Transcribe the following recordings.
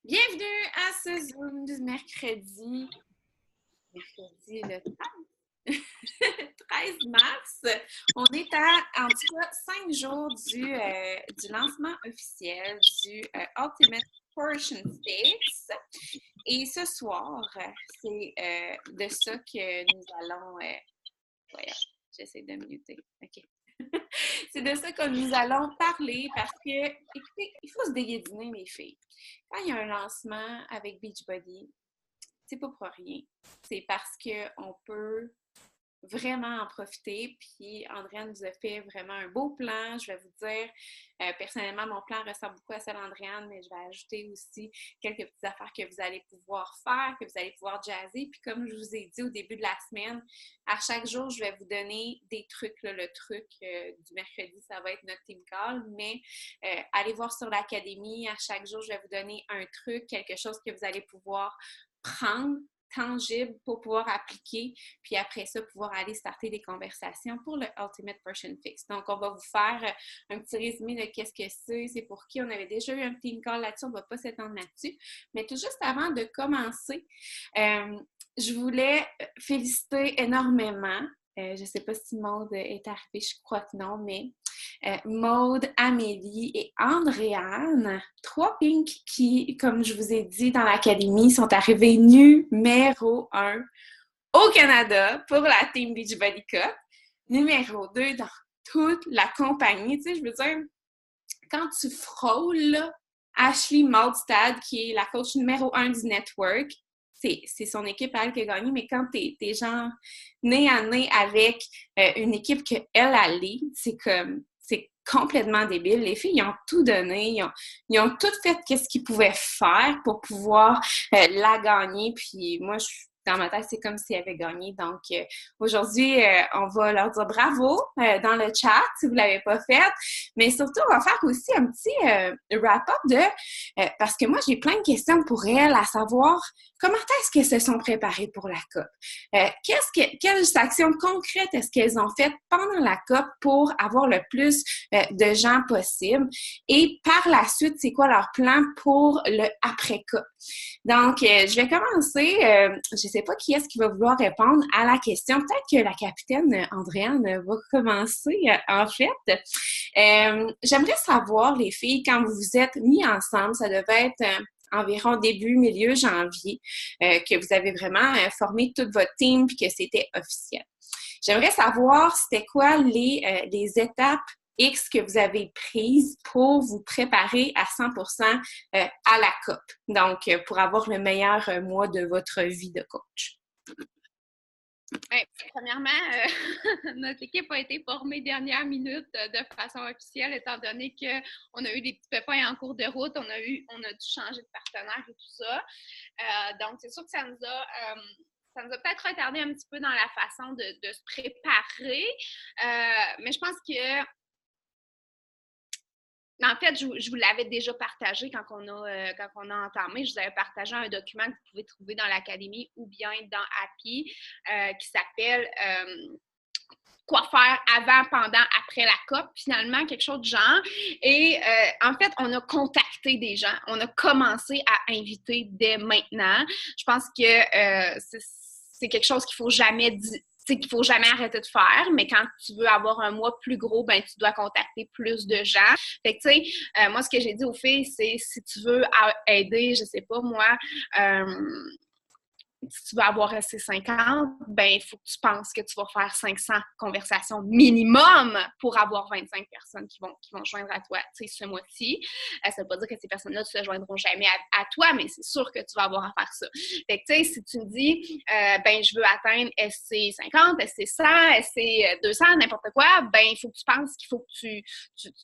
Bienvenue à ce Zoom du mercredi le 13 mars. On est en tout cas 5 jours du lancement officiel du Ultimate Portion Fix. Et ce soir, c'est de ça que nous allons... voyons, j'essaie de muter. OK. C'est de ça que nous allons parler parce que, écoutez, il faut se déguisiner, les filles. Quand il y a un lancement avec Beachbody, c'est pas pour rien. C'est parce qu'on peut vraiment en profiter. Puis Andréane nous a fait vraiment un beau plan. Je vais vous dire, personnellement, mon plan ressemble beaucoup à celle d'Andréane, mais je vais ajouter aussi quelques petites affaires que vous allez pouvoir faire, que vous allez pouvoir jazzer. Puis comme je vous ai dit au début de la semaine, à chaque jour, je vais vous donner des trucs. Là, le truc du mercredi, ça va être notre team call, mais allez voir sur l'académie. À chaque jour, je vais vous donner un truc, quelque chose que vous allez pouvoir prendre tangible pour pouvoir appliquer, puis après ça, pouvoir aller starter des conversations pour le Ultimate Portion Fix. Donc, on va vous faire un petit résumé de qu'est-ce que c'est pour qui. On avait déjà eu un team call là-dessus, on ne va pas s'étendre là-dessus. Mais tout juste avant de commencer, je voulais féliciter énormément. Je ne sais pas si Maude est arrivée, je crois que non, mais Maude, Amélie et Andréane, 3 pinks qui, comme je vous ai dit dans l'académie, sont arrivés numéro 1 au Canada pour la Team Beachbody Cup, numéro 2 dans toute la compagnie. Tu sais, je veux dire, quand tu frôles là, Ashley Maudstad, qui est la coach numéro 1 du network, c'est son équipe à elle qui a gagné, mais quand t'es genre nez à nez avec une équipe qu'elle a lead, c'est complètement débile. Les filles, ils ont tout donné, ils ont tout fait qu'est-ce qu'ils pouvaient faire pour pouvoir la gagner. Puis moi, dans ma tête, c'est comme si elles avaient gagné. Donc, aujourd'hui, on va leur dire bravo dans le chat si vous ne l'avez pas fait. Mais surtout, on va faire aussi un petit wrap-up parce que moi, j'ai plein de questions pour elles, à savoir comment est-ce qu'elles se sont préparées pour la COP? Quelles actions concrètes est-ce qu'elles ont faites pendant la COP pour avoir le plus de gens possible? Et par la suite, c'est quoi leur plan pour le après-COP? Donc, je vais commencer. Je ne sais pas qui est-ce qui va vouloir répondre à la question. Peut-être que la capitaine Andréane va commencer, en fait. J'aimerais savoir, les filles, quand vous vous êtes mis ensemble, ça devait être environ début, milieu janvier, que vous avez vraiment formé toute votre team puis que c'était officiel. J'aimerais savoir, c'était quoi les étapes X que vous avez prises pour vous préparer à 100% à la COP. Donc, pour avoir le meilleur mois de votre vie de coach. Bien, premièrement, notre équipe a été formée dernière minute de façon officielle, étant donné qu'on a eu des petits pépins en cours de route, on a dû changer de partenaire et tout ça. Donc, c'est sûr que ça nous a peut-être retardé un petit peu dans la façon de se préparer, mais je pense que en fait, je vous l'avais déjà partagé quand on a entamé. Je vous avais partagé un document que vous pouvez trouver dans l'académie ou bien dans Happy qui s'appelle quoi faire avant, pendant, après la COP, finalement, quelque chose de genre. Et en fait, on a contacté des gens. On a commencé à inviter dès maintenant. Je pense que c'est quelque chose qu'il ne faut jamais arrêter de faire, mais quand tu veux avoir un mois plus gros, ben tu dois contacter plus de gens. Fait que, tu sais, moi, ce que j'ai dit aux filles, c'est si tu veux aider, je sais pas, moi, si tu veux avoir SC50, ben il faut que tu penses que tu vas faire 500 conversations minimum pour avoir 25 personnes qui vont joindre à toi, tu sais, ce mois-ci. Ça ne veut pas dire que ces personnes-là ne se joindront jamais à toi, mais c'est sûr que tu vas avoir à faire ça. Fait que, tu sais, si tu me dis, ben je veux atteindre SC50, SC100, SC200, n'importe quoi, ben il faut que tu penses qu'il faut que tu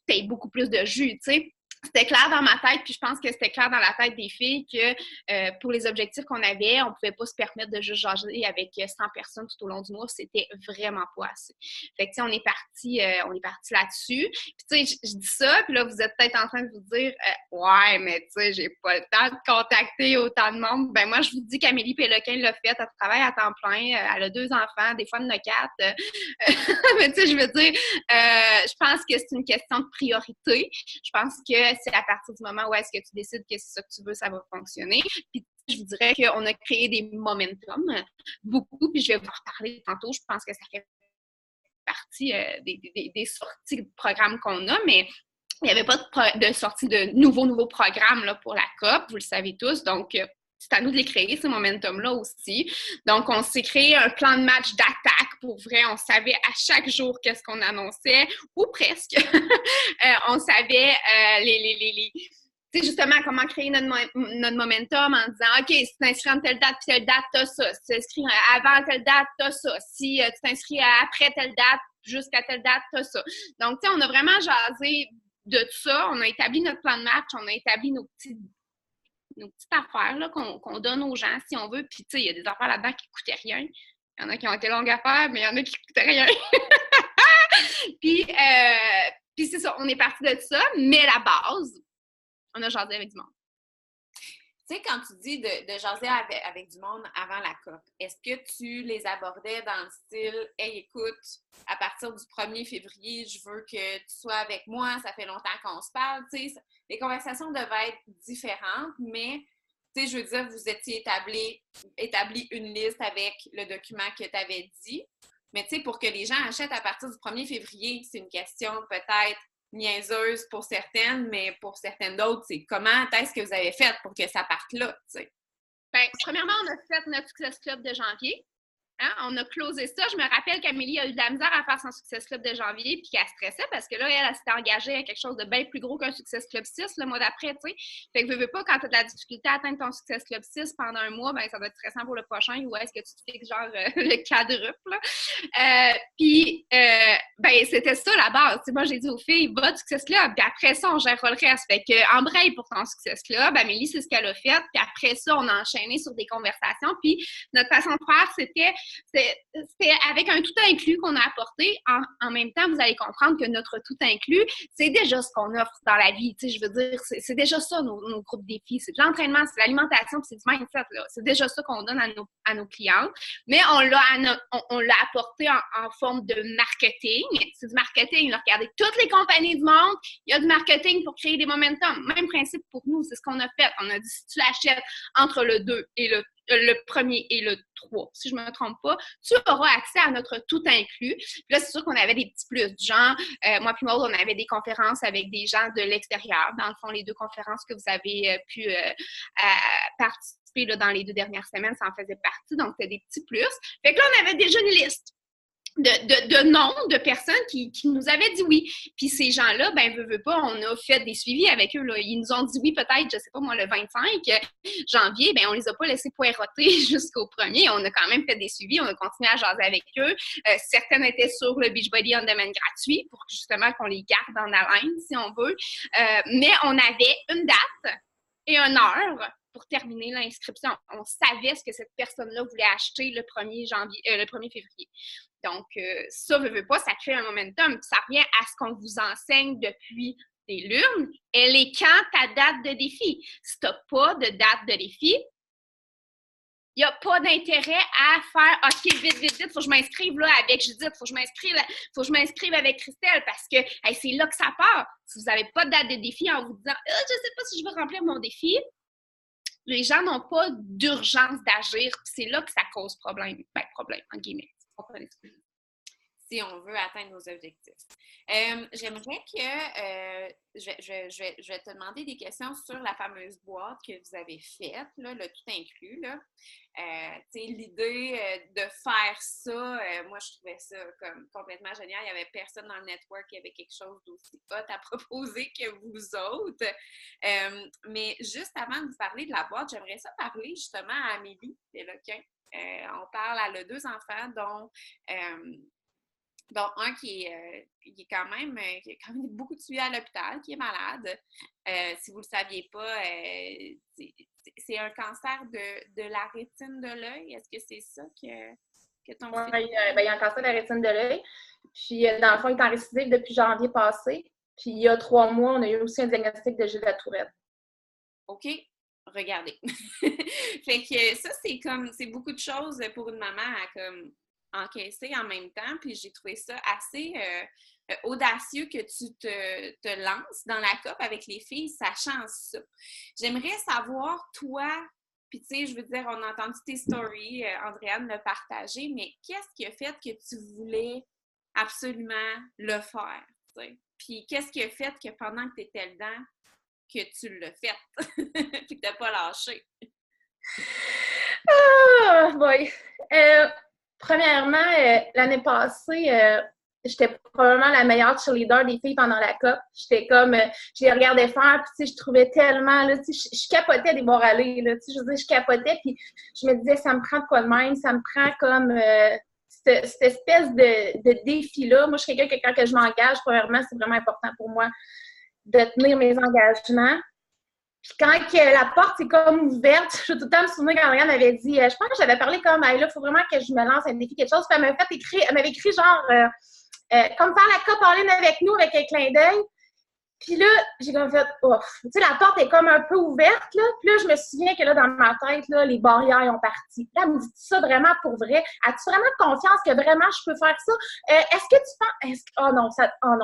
aies beaucoup plus de jus, tu sais. C'était clair dans ma tête, puis je pense que c'était clair dans la tête des filles que pour les objectifs qu'on avait, on ne pouvait pas se permettre de juste jaser avec 100 personnes tout au long du mois. C'était vraiment pas assez. Fait que, tu sais, on est parti là-dessus. Puis, tu sais, je dis ça, puis là, vous êtes peut-être en train de vous dire ouais, mais tu sais, j'ai pas le temps de contacter autant de monde. Ben moi, je vous dis qu'Amélie Péloquin l'a fait. Elle travaille à temps plein. Elle a 2 enfants, des fois, elle en a 4. Mais tu sais, je veux dire, je pense que c'est une question de priorité. Je pense que c'est à partir du moment où est-ce que tu décides que c'est ça que tu veux, ça va fonctionner. Puis je vous dirais qu'on a créé des momentum, beaucoup, puis je vais vous en reparler tantôt. Je pense que ça fait partie des sorties de programmes qu'on a, mais il n'y avait pas de sortie de nouveaux programmes là, pour la COP, vous le savez tous. Donc, c'est à nous de les créer, ces momentum-là aussi. Donc, on s'est créé un plan de match d'attaque. Pour vrai, on savait à chaque jour qu'est-ce qu'on annonçait, ou presque. On savait tu sais, justement, comment créer notre momentum en disant, OK, si tu t'inscris entre telle date puis telle date, t'as ça. Si tu t'inscris avant telle date, t'as ça. Si tu t'inscris après telle date, jusqu'à telle date, t'as ça. Donc, tu sais, on a vraiment jasé de tout ça. On a établi notre plan de match, on a établi nos petites affaires là, qu'on donne aux gens si on veut. Puis, tu sais, il y a des affaires là-dedans qui ne coûtaient rien. Il y en a qui ont été longues à faire, mais il y en a qui ne coûtaient rien. Puis c'est ça, on est parti de ça, mais la base, on a jasé avec du monde. Tu sais, quand tu dis de jaser avec du monde avant la COP, est-ce que tu les abordais dans le style « Hey, écoute, à partir du 1er février, je veux que tu sois avec moi, ça fait longtemps qu'on se parle. » Tu sais, les conversations devaient être différentes, mais tu sais, je veux dire, vous étiez établi une liste avec le document que tu avais dit. Mais tu sais, pour que les gens achètent à partir du 1er février, c'est une question peut-être niaiseuse pour certaines, mais pour certaines d'autres, c'est comment est-ce que vous avez fait pour que ça parte là, tu sais? Bien, premièrement, on a fait notre Success Club de janvier. Hein? On a closé ça. Je me rappelle qu'Amélie a eu de la misère à faire son Success Club de janvier puis qu'elle stressait parce que là, elle s'était engagée à quelque chose de bien plus gros qu'un Success Club 6 le mois d'après, tu sais. Fait que veux pas, quand tu as de la difficulté à atteindre ton Success Club 6 pendant un mois, ben ça va être stressant pour le prochain ou est-ce que tu te fixes genre le quadruple. Ben c'était ça la base. T'sais, moi, j'ai dit aux filles, va du Success Club, puis après ça, on gérera le reste. Fait que embraye pour ton Success Club. Amélie, c'est ce qu'elle a fait. Puis après ça, on a enchaîné sur des conversations. Puis notre façon de faire, c'était avec un tout inclus qu'on a apporté. En même temps, vous allez comprendre que notre tout inclus, c'est déjà ce qu'on offre dans la vie. Tu sais, je veux dire, c'est déjà ça, nos groupes défis. C'est de l'entraînement, c'est de l'alimentation, puis c'est du mindset. Là. C'est déjà ça qu'on donne à nos clientes. Mais on l'a apporté en forme de marketing. C'est du marketing. Là. Regardez, toutes les compagnies du monde, il y a du marketing pour créer des momentum. Même principe pour nous, c'est ce qu'on a fait. On a dit, si tu l'achètes entre le 2 et le 1er et le 3, si je ne me trompe pas, tu auras accès à notre tout inclus. Puis là, c'est sûr qu'on avait des petits plus, du genre, moi puis Maud, on avait des conférences avec des gens de l'extérieur. Dans le fond, les 2 conférences que vous avez pu participer là, dans les 2 dernières semaines, ça en faisait partie, donc c'était des petits plus. Fait que là, on avait déjà une liste de noms de personnes qui nous avaient dit oui. Puis ces gens-là, ben veut pas, on a fait des suivis avec eux. Là. Ils nous ont dit oui peut-être, je sais pas moi, le 25 janvier, ben on les a pas laissés poireauter jusqu'au 1er. On a quand même fait des suivis, on a continué à jaser avec eux. Certaines étaient sur le Beachbody On Demand gratuit pour justement qu'on les garde en haleine, si on veut. Mais on avait une date et une heure pour terminer l'inscription. On savait ce que cette personne-là voulait acheter le 1er février. Donc, ça, veut pas, ça crée un momentum. Puis ça revient à ce qu'on vous enseigne depuis des lunes. Elle est quand ta date de défi? Si tu n'as pas de date de défi, il n'y a pas d'intérêt à faire « OK, vite, il faut que je m'inscrive là avec Judith, il faut que je m'inscrive avec Christelle parce que hey, c'est là que ça part. » Si vous n'avez pas de date de défi en vous disant « Je ne sais pas si je veux remplir mon défi », les gens n'ont pas d'urgence d'agir. C'est là que ça cause problème. Ben, problème, en guillemets. Si on veut atteindre nos objectifs. J'aimerais que je vais te demander des questions sur la fameuse boîte que vous avez faite, là, le tout inclus. Là. L'idée de faire ça, moi, je trouvais ça comme complètement génial. Il n'y avait personne dans le network qui avait quelque chose d'aussi hot à proposer que vous autres. Mais juste avant de vous parler de la boîte, j'aimerais ça parler justement à Amélie Péloquin. On parle, elle a 2 enfants, dont un qui est quand même beaucoup de suivi à l'hôpital, qui est malade. Si vous ne le saviez pas, c'est un cancer de la rétine de l'œil. Est-ce que c'est ça que ton fils... Oui, il y a un cancer de la rétine de l'œil. Puis, dans le fond, il est en récidive depuis janvier passé. Puis, il y a 3 mois, on a eu aussi un diagnostic de Gilles de la Tourette. OK. Regardez. Fait que ça, c'est beaucoup de choses pour une maman à comme encaisser en même temps. Puis j'ai trouvé ça assez audacieux que tu te lances dans la COP avec les filles, sachant ça. J'aimerais savoir, toi, puis tu sais, je veux dire, on a entendu tes stories, Andréane l'a partagé, mais qu'est-ce qui a fait que tu voulais absolument le faire, tu sais? Puis qu'est-ce qui a fait que pendant que tu étais dedans, que tu l'as fait, puis que tu n'as pas lâché? Ah, boy! Premièrement, l'année passée, j'étais probablement la meilleure cheerleader des filles pendant la COP. J'étais comme, je les regardais faire, puis tu sais, je trouvais tellement, là, tu sais, je capotais des morales, là, tu sais, je veux dire, je capotais, puis je me disais, ça me prend de quoi de même, ça me prend comme cette espèce de défi-là. Moi, je suis quelqu'un que quand que je m'engage, premièrement, c'est vraiment important pour moi de tenir mes engagements. Puis quand la porte est comme ouverte, je vais tout le temps me souvenir quand Ariane m'avait dit, je pense que j'avais parlé comme, là, il faut vraiment que je me lance un défi, quelque chose. Puis elle m'avait écrit genre, comme faire la COP en ligne avec nous, avec un clin d'œil. Puis là, j'ai comme fait, ouf. Tu sais, la porte est comme un peu ouverte, là. Puis là, je me souviens que là, dans ma tête, là, les barrières ont parti. Là, elle me dit ça vraiment pour vrai. As-tu vraiment confiance que vraiment je peux faire ça? Est-ce que tu penses. Oh non,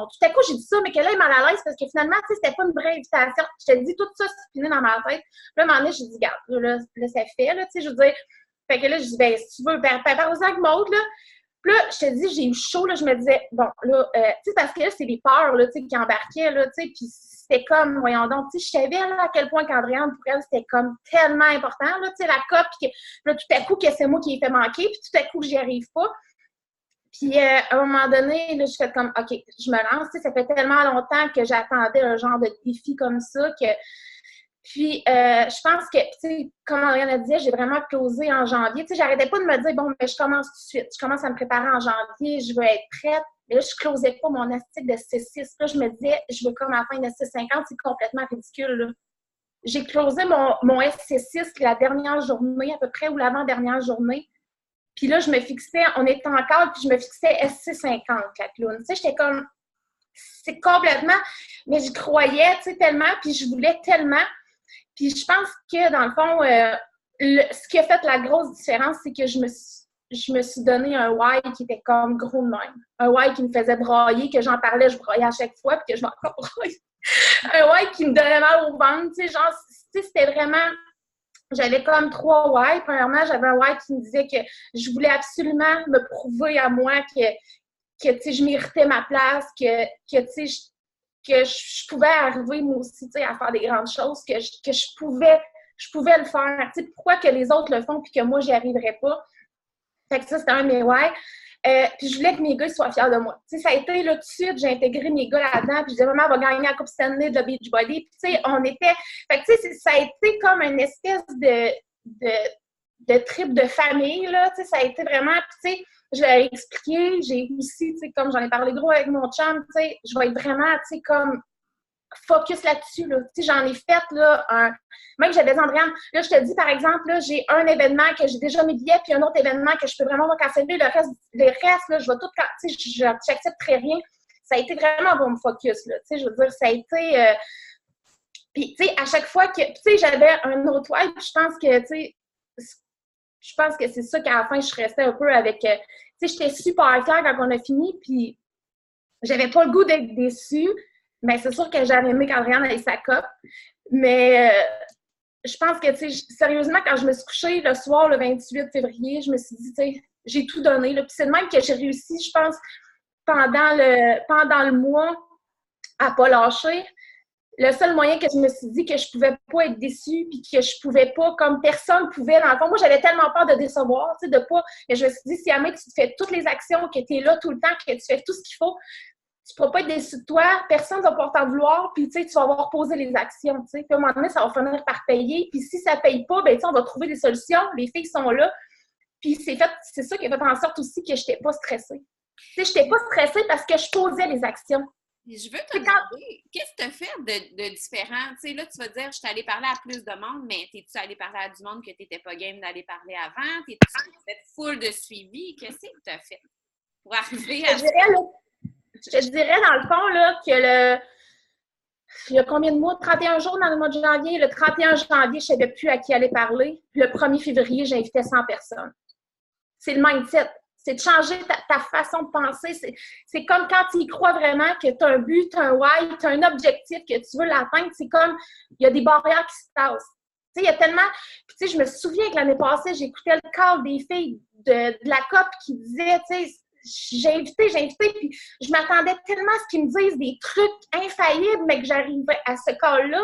tout à coup, j'ai dit ça, mais que là, il est mal à l'aise parce que finalement, tu sais, c'était pas une vraie invitation. Je te dis, tout ça, c'est fini dans ma tête. Puis là, à un moment donné, j'ai dit, regarde, là, ça fait, là, tu sais, je veux dire. Fait que là, je dis, ben, si tu veux, parle-en avec Maud, là. Puis là, je te dis, j'ai eu chaud, là, je me disais, bon, là, tu sais, parce que là, c'est les peurs, là, tu sais, qui embarquaient, là, tu sais, puis c'était comme, voyons donc, tu sais, je savais, là, à quel point qu'Andréane, pour elle, c'était comme tellement important, là, tu sais, la COP, puis que, là, tout à coup, que c'est moi qui ai fait manquer, puis tout à coup, j'y arrive pas. Puis, à un moment donné, là, je fais comme, OK, je me lance, tu sais, ça fait tellement longtemps que j'attendais un genre de défi comme ça que... Puis, je pense que, tu sais, comme Ariane a dit, j'ai vraiment closé en janvier. Tu sais, j'arrêtais pas de me dire, bon, mais je commence tout de suite. Je commence à me préparer en janvier, je veux être prête. Mais là, je closais pas mon astic de C6. Là, je me disais, je veux comme à la fin de C50, c'est complètement ridicule, là. J'ai closé mon SC6 la dernière journée, à peu près, ou l'avant-dernière journée. Puis là, je me fixais, on était en cadre, puis je me fixais SC50, la clown. Tu sais, j'étais comme, c'est complètement, mais j'y croyais, tu sais, tellement, puis je voulais tellement. Puis je pense que, dans le fond, ce qui a fait la grosse différence, c'est que je me suis donné un why qui était comme gros de même. Un why qui me faisait broyer, que j'en parlais, je broyais à chaque fois, puis que je m'en broye. Un why qui me donnait mal au ventre, tu sais, genre, tu sais, c'était vraiment... J'avais comme 3 why. Premièrement, j'avais un why qui me disait que je voulais absolument me prouver à moi que tu sais, je méritais ma place, que tu sais, que je pouvais arriver, moi aussi, tu sais, à faire des grandes choses, que je pouvais le faire. Tu sais, pourquoi que les autres le font puis que moi, j'y arriverais pas? Fait que ça, c'était un de mes why. Puis je voulais que mes gars soient fiers de moi. Tu sais, ça a été là tout de suite, j'ai intégré mes gars là-dedans, puis je disais, maman, elle va gagner la Coupe Stanley de Beachbody. Puis tu sais, on était... Fait que tu sais, ça a été comme une espèce de trip de famille, là. Tu sais, ça a été vraiment... Puis tu sais, je l'ai expliqué, j'ai aussi, tu sais, comme j'en ai parlé gros avec mon chum, tu sais, je vais être vraiment, tu sais, comme focus là-dessus, là. Tu sais, j'en ai fait, là, même j'avais dit, Andréane, là, je te dis, par exemple, là, j'ai un événement que j'ai déjà mes billets, puis un autre événement que je peux vraiment canceller. Le reste, là, je vais tout, tu sais, j'accepterai rien. Ça a été vraiment mon focus, là. Tu sais, je veux dire, ça a été... Puis, tu sais, à chaque fois que... Tu sais, j'avais un autre web, puis je pense que, tu sais, c'est ça qu'à la fin, je restais un peu avec... tu sais, j'étais super fière quand on a fini, puis j'avais pas le goût d'être déçue, mais c'est sûr que j'avais aimé qu'Andréane ait sa COP. Mais je pense que, tu sais, sérieusement, quand je me suis couchée le soir, le 28 février, je me suis dit, tu sais, j'ai tout donné, là. Puis c'est de même que j'ai réussi, je pense, pendant le mois, à pas lâcher. Le seul moyen que je me suis dit que je pouvais pas être déçue puis que je pouvais pas, comme personne pouvait, dans le fond, moi, j'avais tellement peur de décevoir, tu sais, de pas... Mais je me suis dit, si jamais tu fais toutes les actions, que tu es là tout le temps, que tu fais tout ce qu'il faut, tu pourras pas être déçu de toi, personne ne va pouvoir t'en vouloir, puis tu sais, tu vas avoir posé les actions, tu sais. Puis à un moment donné, ça va finir par payer, puis si ça paye pas, ben tu sais, on va trouver des solutions, les filles sont là. Puis c'est ça qui a fait en sorte aussi que je n'étais pas stressée. Tu sais, je n'étais pas stressée parce que je posais les actions. Je veux te demander, qu'est-ce que tu as fait de différent? Tu sais, là, tu vas dire, je suis allée parler à plus de monde, mais t'es-tu allée parler à du monde que tu n'étais pas game d'aller parler avant? T'es-tu fait full de suivi? Qu'est-ce que tu as fait pour arriver à... Je te dirais, dans le fond, là, que il y a combien de mois? 31 jours dans le mois de janvier. Le 31 janvier, je ne savais plus à qui aller parler. Puis le 1er février, j'invitais 100 personnes. C'est le mindset. C'est de changer ta façon de penser. C'est comme quand tu y crois vraiment que tu as un but, tu as un why, tu as un objectif, que tu veux l'atteindre. C'est comme, il y a des barrières qui se tassent. Tu sais, il y a tellement... Puis tu sais, je me souviens que l'année passée, j'écoutais le call des filles de la COP qui disaient, tu sais, j'ai invité, puis je m'attendais tellement à ce qu'ils me disent des trucs infaillibles, mais que j'arrivais à ce call-là,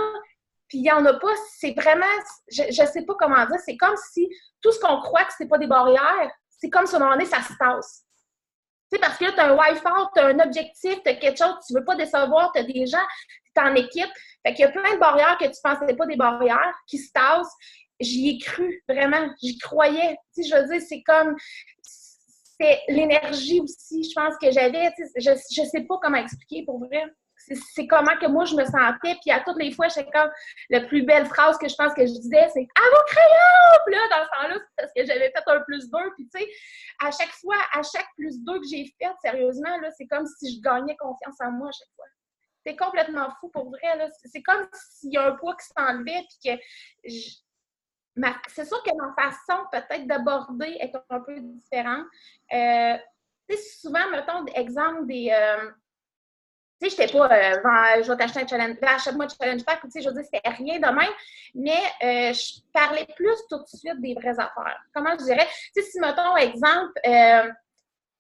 puis il n'y en a pas. C'est vraiment... Je sais pas comment dire. C'est comme si tout ce qu'on croit que c'est pas des barrières, c'est comme si à un moment donné, ça se tasse. Tu sais, parce que là, tu as un Wi-Fi, tu as un objectif, tu as quelque chose, tu veux pas décevoir, tu as des gens, tu es en équipe. Fait qu'il y a plein de barrières que tu pensais pas des barrières qui se tassent. J'y ai cru, vraiment. J'y croyais. Tu sais, je veux dire, c'est comme... C'est l'énergie aussi, je pense que j'avais. Tu sais, je sais pas comment expliquer, pour vrai. C'est comment que moi, je me sentais. Puis à toutes les fois, c'est comme la plus belle phrase que je pense que je disais, c'est « À vos crayons! » Puis là, dans ce temps-là, c'est parce que j'avais fait un +2. Puis tu sais, à chaque fois, à chaque +2 que j'ai fait, sérieusement, là, c'est comme si je gagnais confiance en moi à chaque fois. C'est complètement fou, pour vrai. Là. C'est comme s'il y a un poids qui s'enlevait. Puis que c'est sûr que ma façon peut-être d'aborder est un peu différente. Tu sais, souvent, mettons, exemple des... tu sais, j'étais pas, je vais t'acheter un challenge, achète-moi un challenge pack, tu sais, je veux dire, c'était rien de même, mais je parlais plus tout de suite des vraies affaires. Comment je dirais? Tu sais, si, mettons, exemple,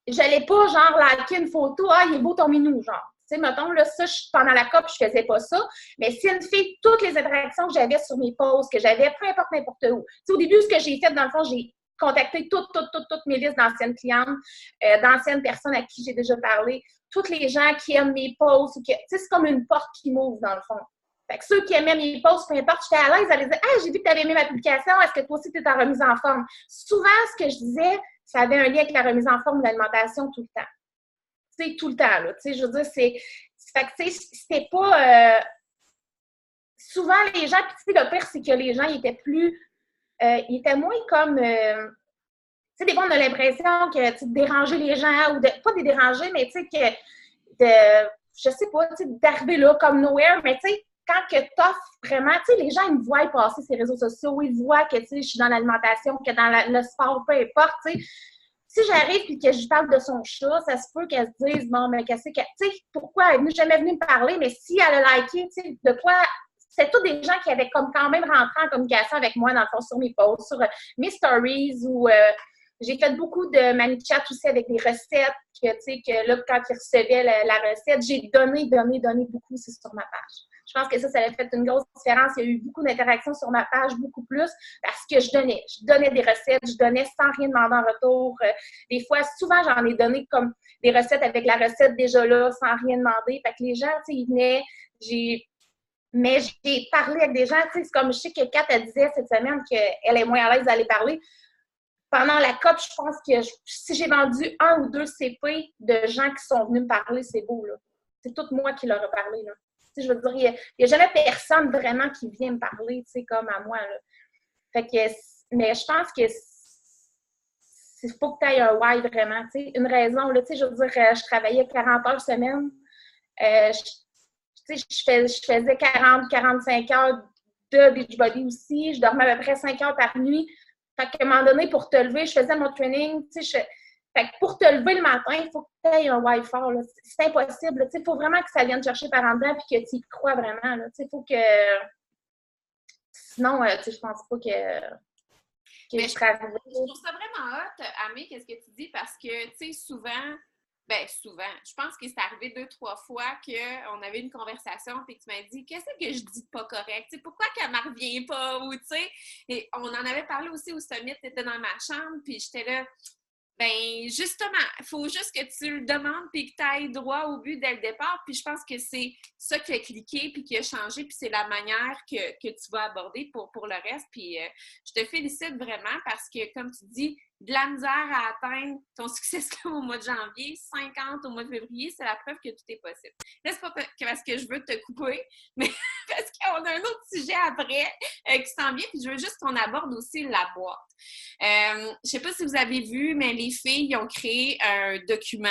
j'allais pas, genre, liker une photo, il est beau ton minou, genre. Tu sais, mettons, là, ça, pendant la COP, je faisais pas ça, mais si une fille, toutes les interactions que j'avais sur mes posts, que j'avais, peu importe n'importe où. Tu sais, au début, ce que j'ai fait, dans le fond, j'ai contacté toutes mes listes d'anciennes clientes, d'anciennes personnes à qui j'ai déjà parlé, toutes les gens qui aiment mes posts, tu sais, c'est comme une porte qui m'ouvre, dans le fond. Fait que ceux qui aimaient mes posts, peu importe, j'étais à l'aise à les dire « Ah, j'ai vu que tu avais aimé ma publication, est-ce que toi aussi tu es en remise en forme? » Souvent, ce que je disais, ça avait un lien avec la remise en forme de l'alimentation tout le temps. Tu sais, tout le temps, là. Tu sais, je veux dire, fait que, tu sais, c'était pas... Souvent, les gens, puis tu sais, le pire, c'est que les gens, ils étaient plus... ils étaient moins comme... tu sais, des fois, on a l'impression que, tu sais, de déranger les gens, ou de, pas de les déranger, mais tu sais, je sais pas, tu sais, d'arriver là comme nowhere, mais tu sais, quand que t'offres vraiment, tu sais, les gens, ils me voient passer ces réseaux sociaux, ils voient que, tu sais, je suis dans l'alimentation, que dans le sport, peu importe, tu sais. Si j'arrive et que je parle de son chat, ça se peut qu'elle se dise, bon, mais qu'est-ce que, tu sais, pourquoi elle n'est jamais venue me parler, mais si elle a liké, tu sais, de quoi... C'est tous des gens qui avaient comme quand même rentré en communication avec moi, dans le fond, sur mes posts, sur mes stories, ou... j'ai fait beaucoup de mani-chat aussi avec des recettes, que, tu sais, que là, quand ils recevaient la recette, j'ai donné beaucoup aussi sur ma page. Je pense que ça a fait une grosse différence. Il y a eu beaucoup d'interactions sur ma page, beaucoup plus, parce que je donnais des recettes, je donnais sans rien demander en retour. Des fois, souvent, j'en ai donné comme des recettes avec la recette déjà là, sans rien demander. Fait que les gens, tu sais, ils venaient, mais j'ai parlé avec des gens, tu sais, c'est comme je sais que Kat, elle disait cette semaine qu'elle est moins à l'aise d'aller parler. Pendant la COP, je pense que si j'ai vendu 1 ou 2 CP de gens qui sont venus me parler, c'est beau, là. C'est tout moi qui leur ai parlé, là. Tu sais, je veux dire, il n'y a jamais personne vraiment qui vient me parler, tu sais, comme à moi, là. Fait que, mais je pense que il faut que tu aies un why vraiment, tu sais, une raison, là. Tu sais, je veux dire, je travaillais 40 heures semaine. Tu sais, je faisais 40-45 heures de Beachbody aussi. Je dormais à peu près 5 heures par nuit. Fait qu'à un moment donné, pour te lever, je faisais mon training, tu sais, fait que pour te lever le matin, il faut que tu aies un why fort, là. C'est impossible, tu sais, il faut vraiment que ça vienne te chercher par en dedans et que tu y crois vraiment, là. Tu sais, il faut que... Sinon, tu sais, je pense pas que je serais arrivée. Je trouve ça vraiment hot, Amé, qu'est-ce que tu dis, parce que, tu sais, souvent, je pense que c'est arrivé 2-3 fois qu'on avait une conversation et que tu m'as dit « Qu'est-ce que je dis de pas correct? T'sais, pourquoi qu'elle ne me revient pas? » Ou tu sais, et on en avait parlé aussi au summit, tu étais dans ma chambre, puis j'étais là, ben justement, il faut juste que tu le demandes puis que tu ailles droit au but dès le départ. Puis je pense que c'est ça qui a cliqué puis qui a changé, puis c'est la manière que tu vas aborder pour le reste. Puis je te félicite vraiment parce que, comme tu dis, de la misère à atteindre ton succès au mois de janvier, 50 au mois de février, c'est la preuve que tout est possible. Là, c'est pas parce que je veux te couper, mais parce qu'on a un autre sujet après qui s'en vient, puis je veux juste qu'on aborde aussi la boîte. Je sais pas si vous avez vu, mais les filles ont créé un document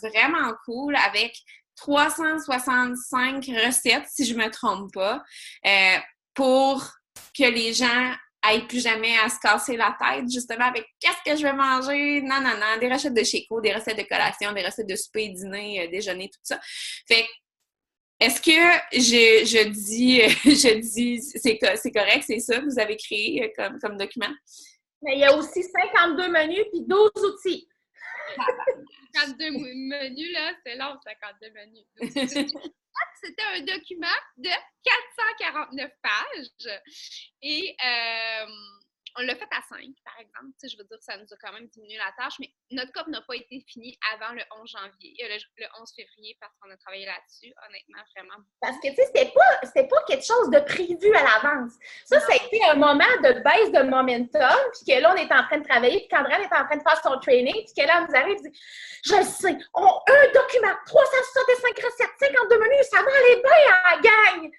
vraiment cool avec 365 recettes, si je me trompe pas, pour que les gens aille plus jamais à se casser la tête, justement, avec qu'est-ce que je vais manger, non, des recettes de chez Co, des recettes de collation, des recettes de souper, dîner, déjeuner, tout ça. Fait que, est-ce que je dis, c'est correct, c'est ça que vous avez créé comme document? Mais il y a aussi 52 menus puis 12 outils. 52 menus, là, c'est long, 52 menus. C'était un document de 449 pages et on l'a fait à 5, par exemple. Tu sais, je veux dire, ça nous a quand même diminué la tâche, mais notre COP n'a pas été finie avant le 11 janvier, le 11 février, parce qu'on a travaillé là-dessus, honnêtement, vraiment. Parce que, tu sais, c'était pas quelque chose de prévu à l'avance. Ça a été un moment de baisse de momentum, puis que là, on est en train de travailler, puis qu'Andréane est en train de faire son training, puis que là, elle nous arrive et dit « Je le sais, un document, 365 recettes, 52 menus, ça va aller bien à la gang! »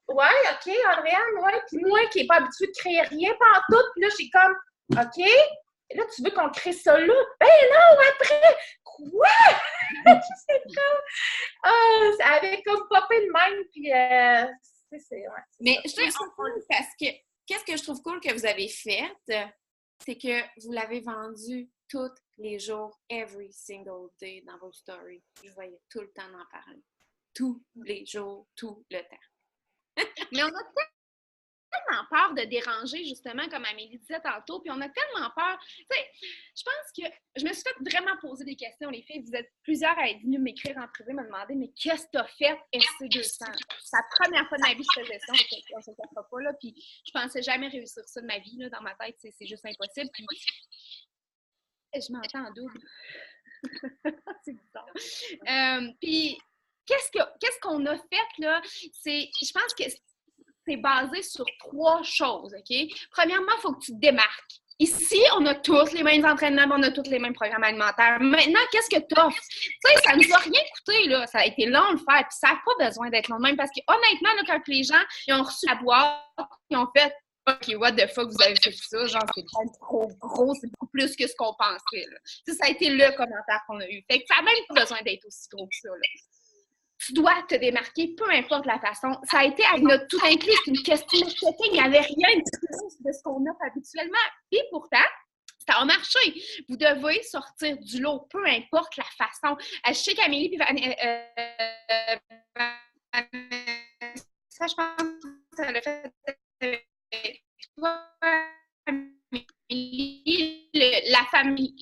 Ouais, OK, Andréane, ouais. Puis moi, qui n'ai pas habituée de créer rien pantoute, puis là, j'ai comme, OK, là, tu veux qu'on crée ça là? Ben non, après! Quoi? C'est comme, ça avait comme popé de même, puis, ouais. Mais je trouve ça cool parce que, qu'est-ce que je trouve cool que vous avez fait, c'est que vous l'avez vendu tous les jours, every single day dans vos stories. Je voyais tout le temps en parler. Tous les jours, tout le temps. Mais on a tellement peur de déranger, justement, comme Amélie disait tantôt, puis on a tellement peur. Tu sais, je pense que je me suis fait vraiment poser des questions, les filles. Vous êtes plusieurs à être venues m'écrire en privé, me demander, mais qu'est-ce que tu as fait SC200? C'est la première fois de ma vie que je faisais ça, on ne se comprend pas, là, puis je pensais jamais réussir ça de ma vie, là, dans ma tête, c'est juste impossible, puis je m'entends en double. C'est bizarre. Puis, qu'est-ce qu'on a fait, là? Je pense que c'est basé sur 3 choses, OK? Premièrement, il faut que tu te démarques. Ici, on a tous les mêmes entraînements, on a tous les mêmes programmes alimentaires. Maintenant, qu'est-ce que tu offres? Tu sais, ça nous a rien coûté, là. Ça a été long de le faire, puis ça n'a pas besoin d'être long de même. Parce que, honnêtement, là, quand les gens ils ont reçu la boîte, ils ont fait OK, what the fuck, vous avez fait ça? Genre, c'est trop gros, c'est beaucoup plus que ce qu'on pensait, là. Ça a été le commentaire qu'on a eu. Fait que ça n'a même pas besoin d'être aussi gros que ça, là. Tu dois te démarquer, peu importe la façon. Ça a été avec notre tout inclus, c'est une question de marketing. Il n'y avait rien de plus de ce qu'on offre habituellement. Puis pourtant, ça a marché. Vous devez sortir du lot, peu importe la façon. Je sais qu'Amélie et ça, je pense que ça l'a fait toi, la famille,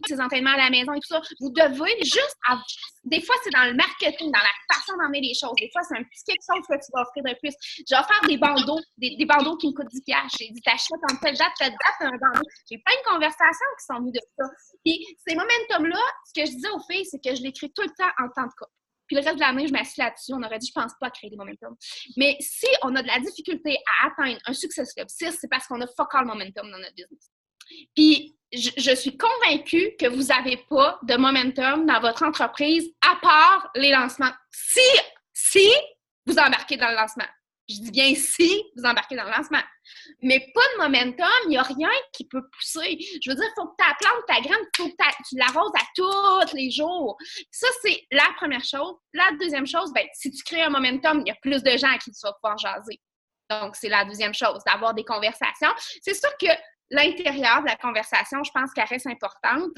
ses entraînements à la maison et tout ça, vous devez juste avoir... Des fois, c'est dans le marketing, dans la façon d'emmener les choses. Des fois, c'est un petit quelque chose que tu vas offrir de plus. J'ai offert des bandeaux, des bandeaux qui me coûtent 10$. J'ai dit, t'achètes en telle date, un bandeau. J'ai plein de conversations qui sont venues de ça. Puis, ces momentum-là, ce que je disais aux filles, c'est que je l'écris tout le temps en temps de cas. Puis le reste de l'année, je m'assis là-dessus. On aurait dit, je pense pas à créer des momentum. Mais si on a de la difficulté à atteindre un Success Club 6, c'est parce qu'on a fuck all momentum dans notre business. Puis je suis convaincue que vous n'avez pas de momentum dans votre entreprise à part les lancements. Si vous embarquez dans le lancement. Je dis bien si vous embarquez dans le lancement. Mais pas de momentum, il n'y a rien qui peut pousser. Je veux dire, il faut que ta plante, ta graine, il faut que tu l'arroses à tous les jours. Ça, c'est la première chose. La deuxième chose, bien, si tu crées un momentum, il y a plus de gens à qui tu vas pouvoir jaser. Donc, c'est la deuxième chose, d'avoir des conversations. C'est sûr que l'intérieur de la conversation, je pense qu'elle reste importante.